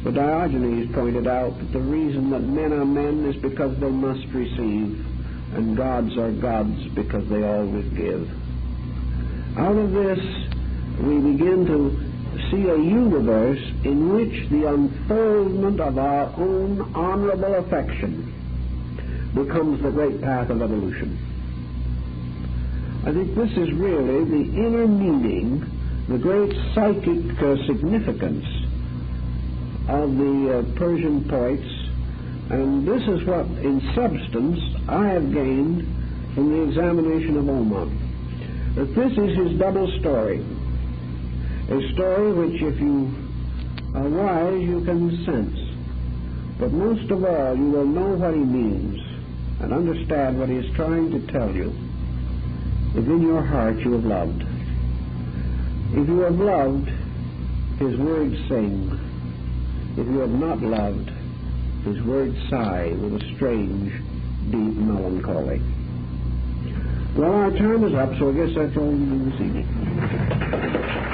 But Diogenes pointed out that the reason that men are men is because they must receive, and gods are gods because they always give. Out of this, we begin to see a universe in which the unfoldment of our own honorable affection becomes the great path of evolution. I think this is really the inner meaning, the great psychic significance of the Persian poets, and this is what, in substance, I have gained from the examination of Omar. That this is his double story, a story which, if you are wise, you can sense, but most of all, you will know what he means and understand what he is trying to tell you if in your heart you have loved. If you have loved, his words sing. If you have not loved, his words sigh with a strange, deep melancholy. Well, our time is up, so I guess that's all we do this evening.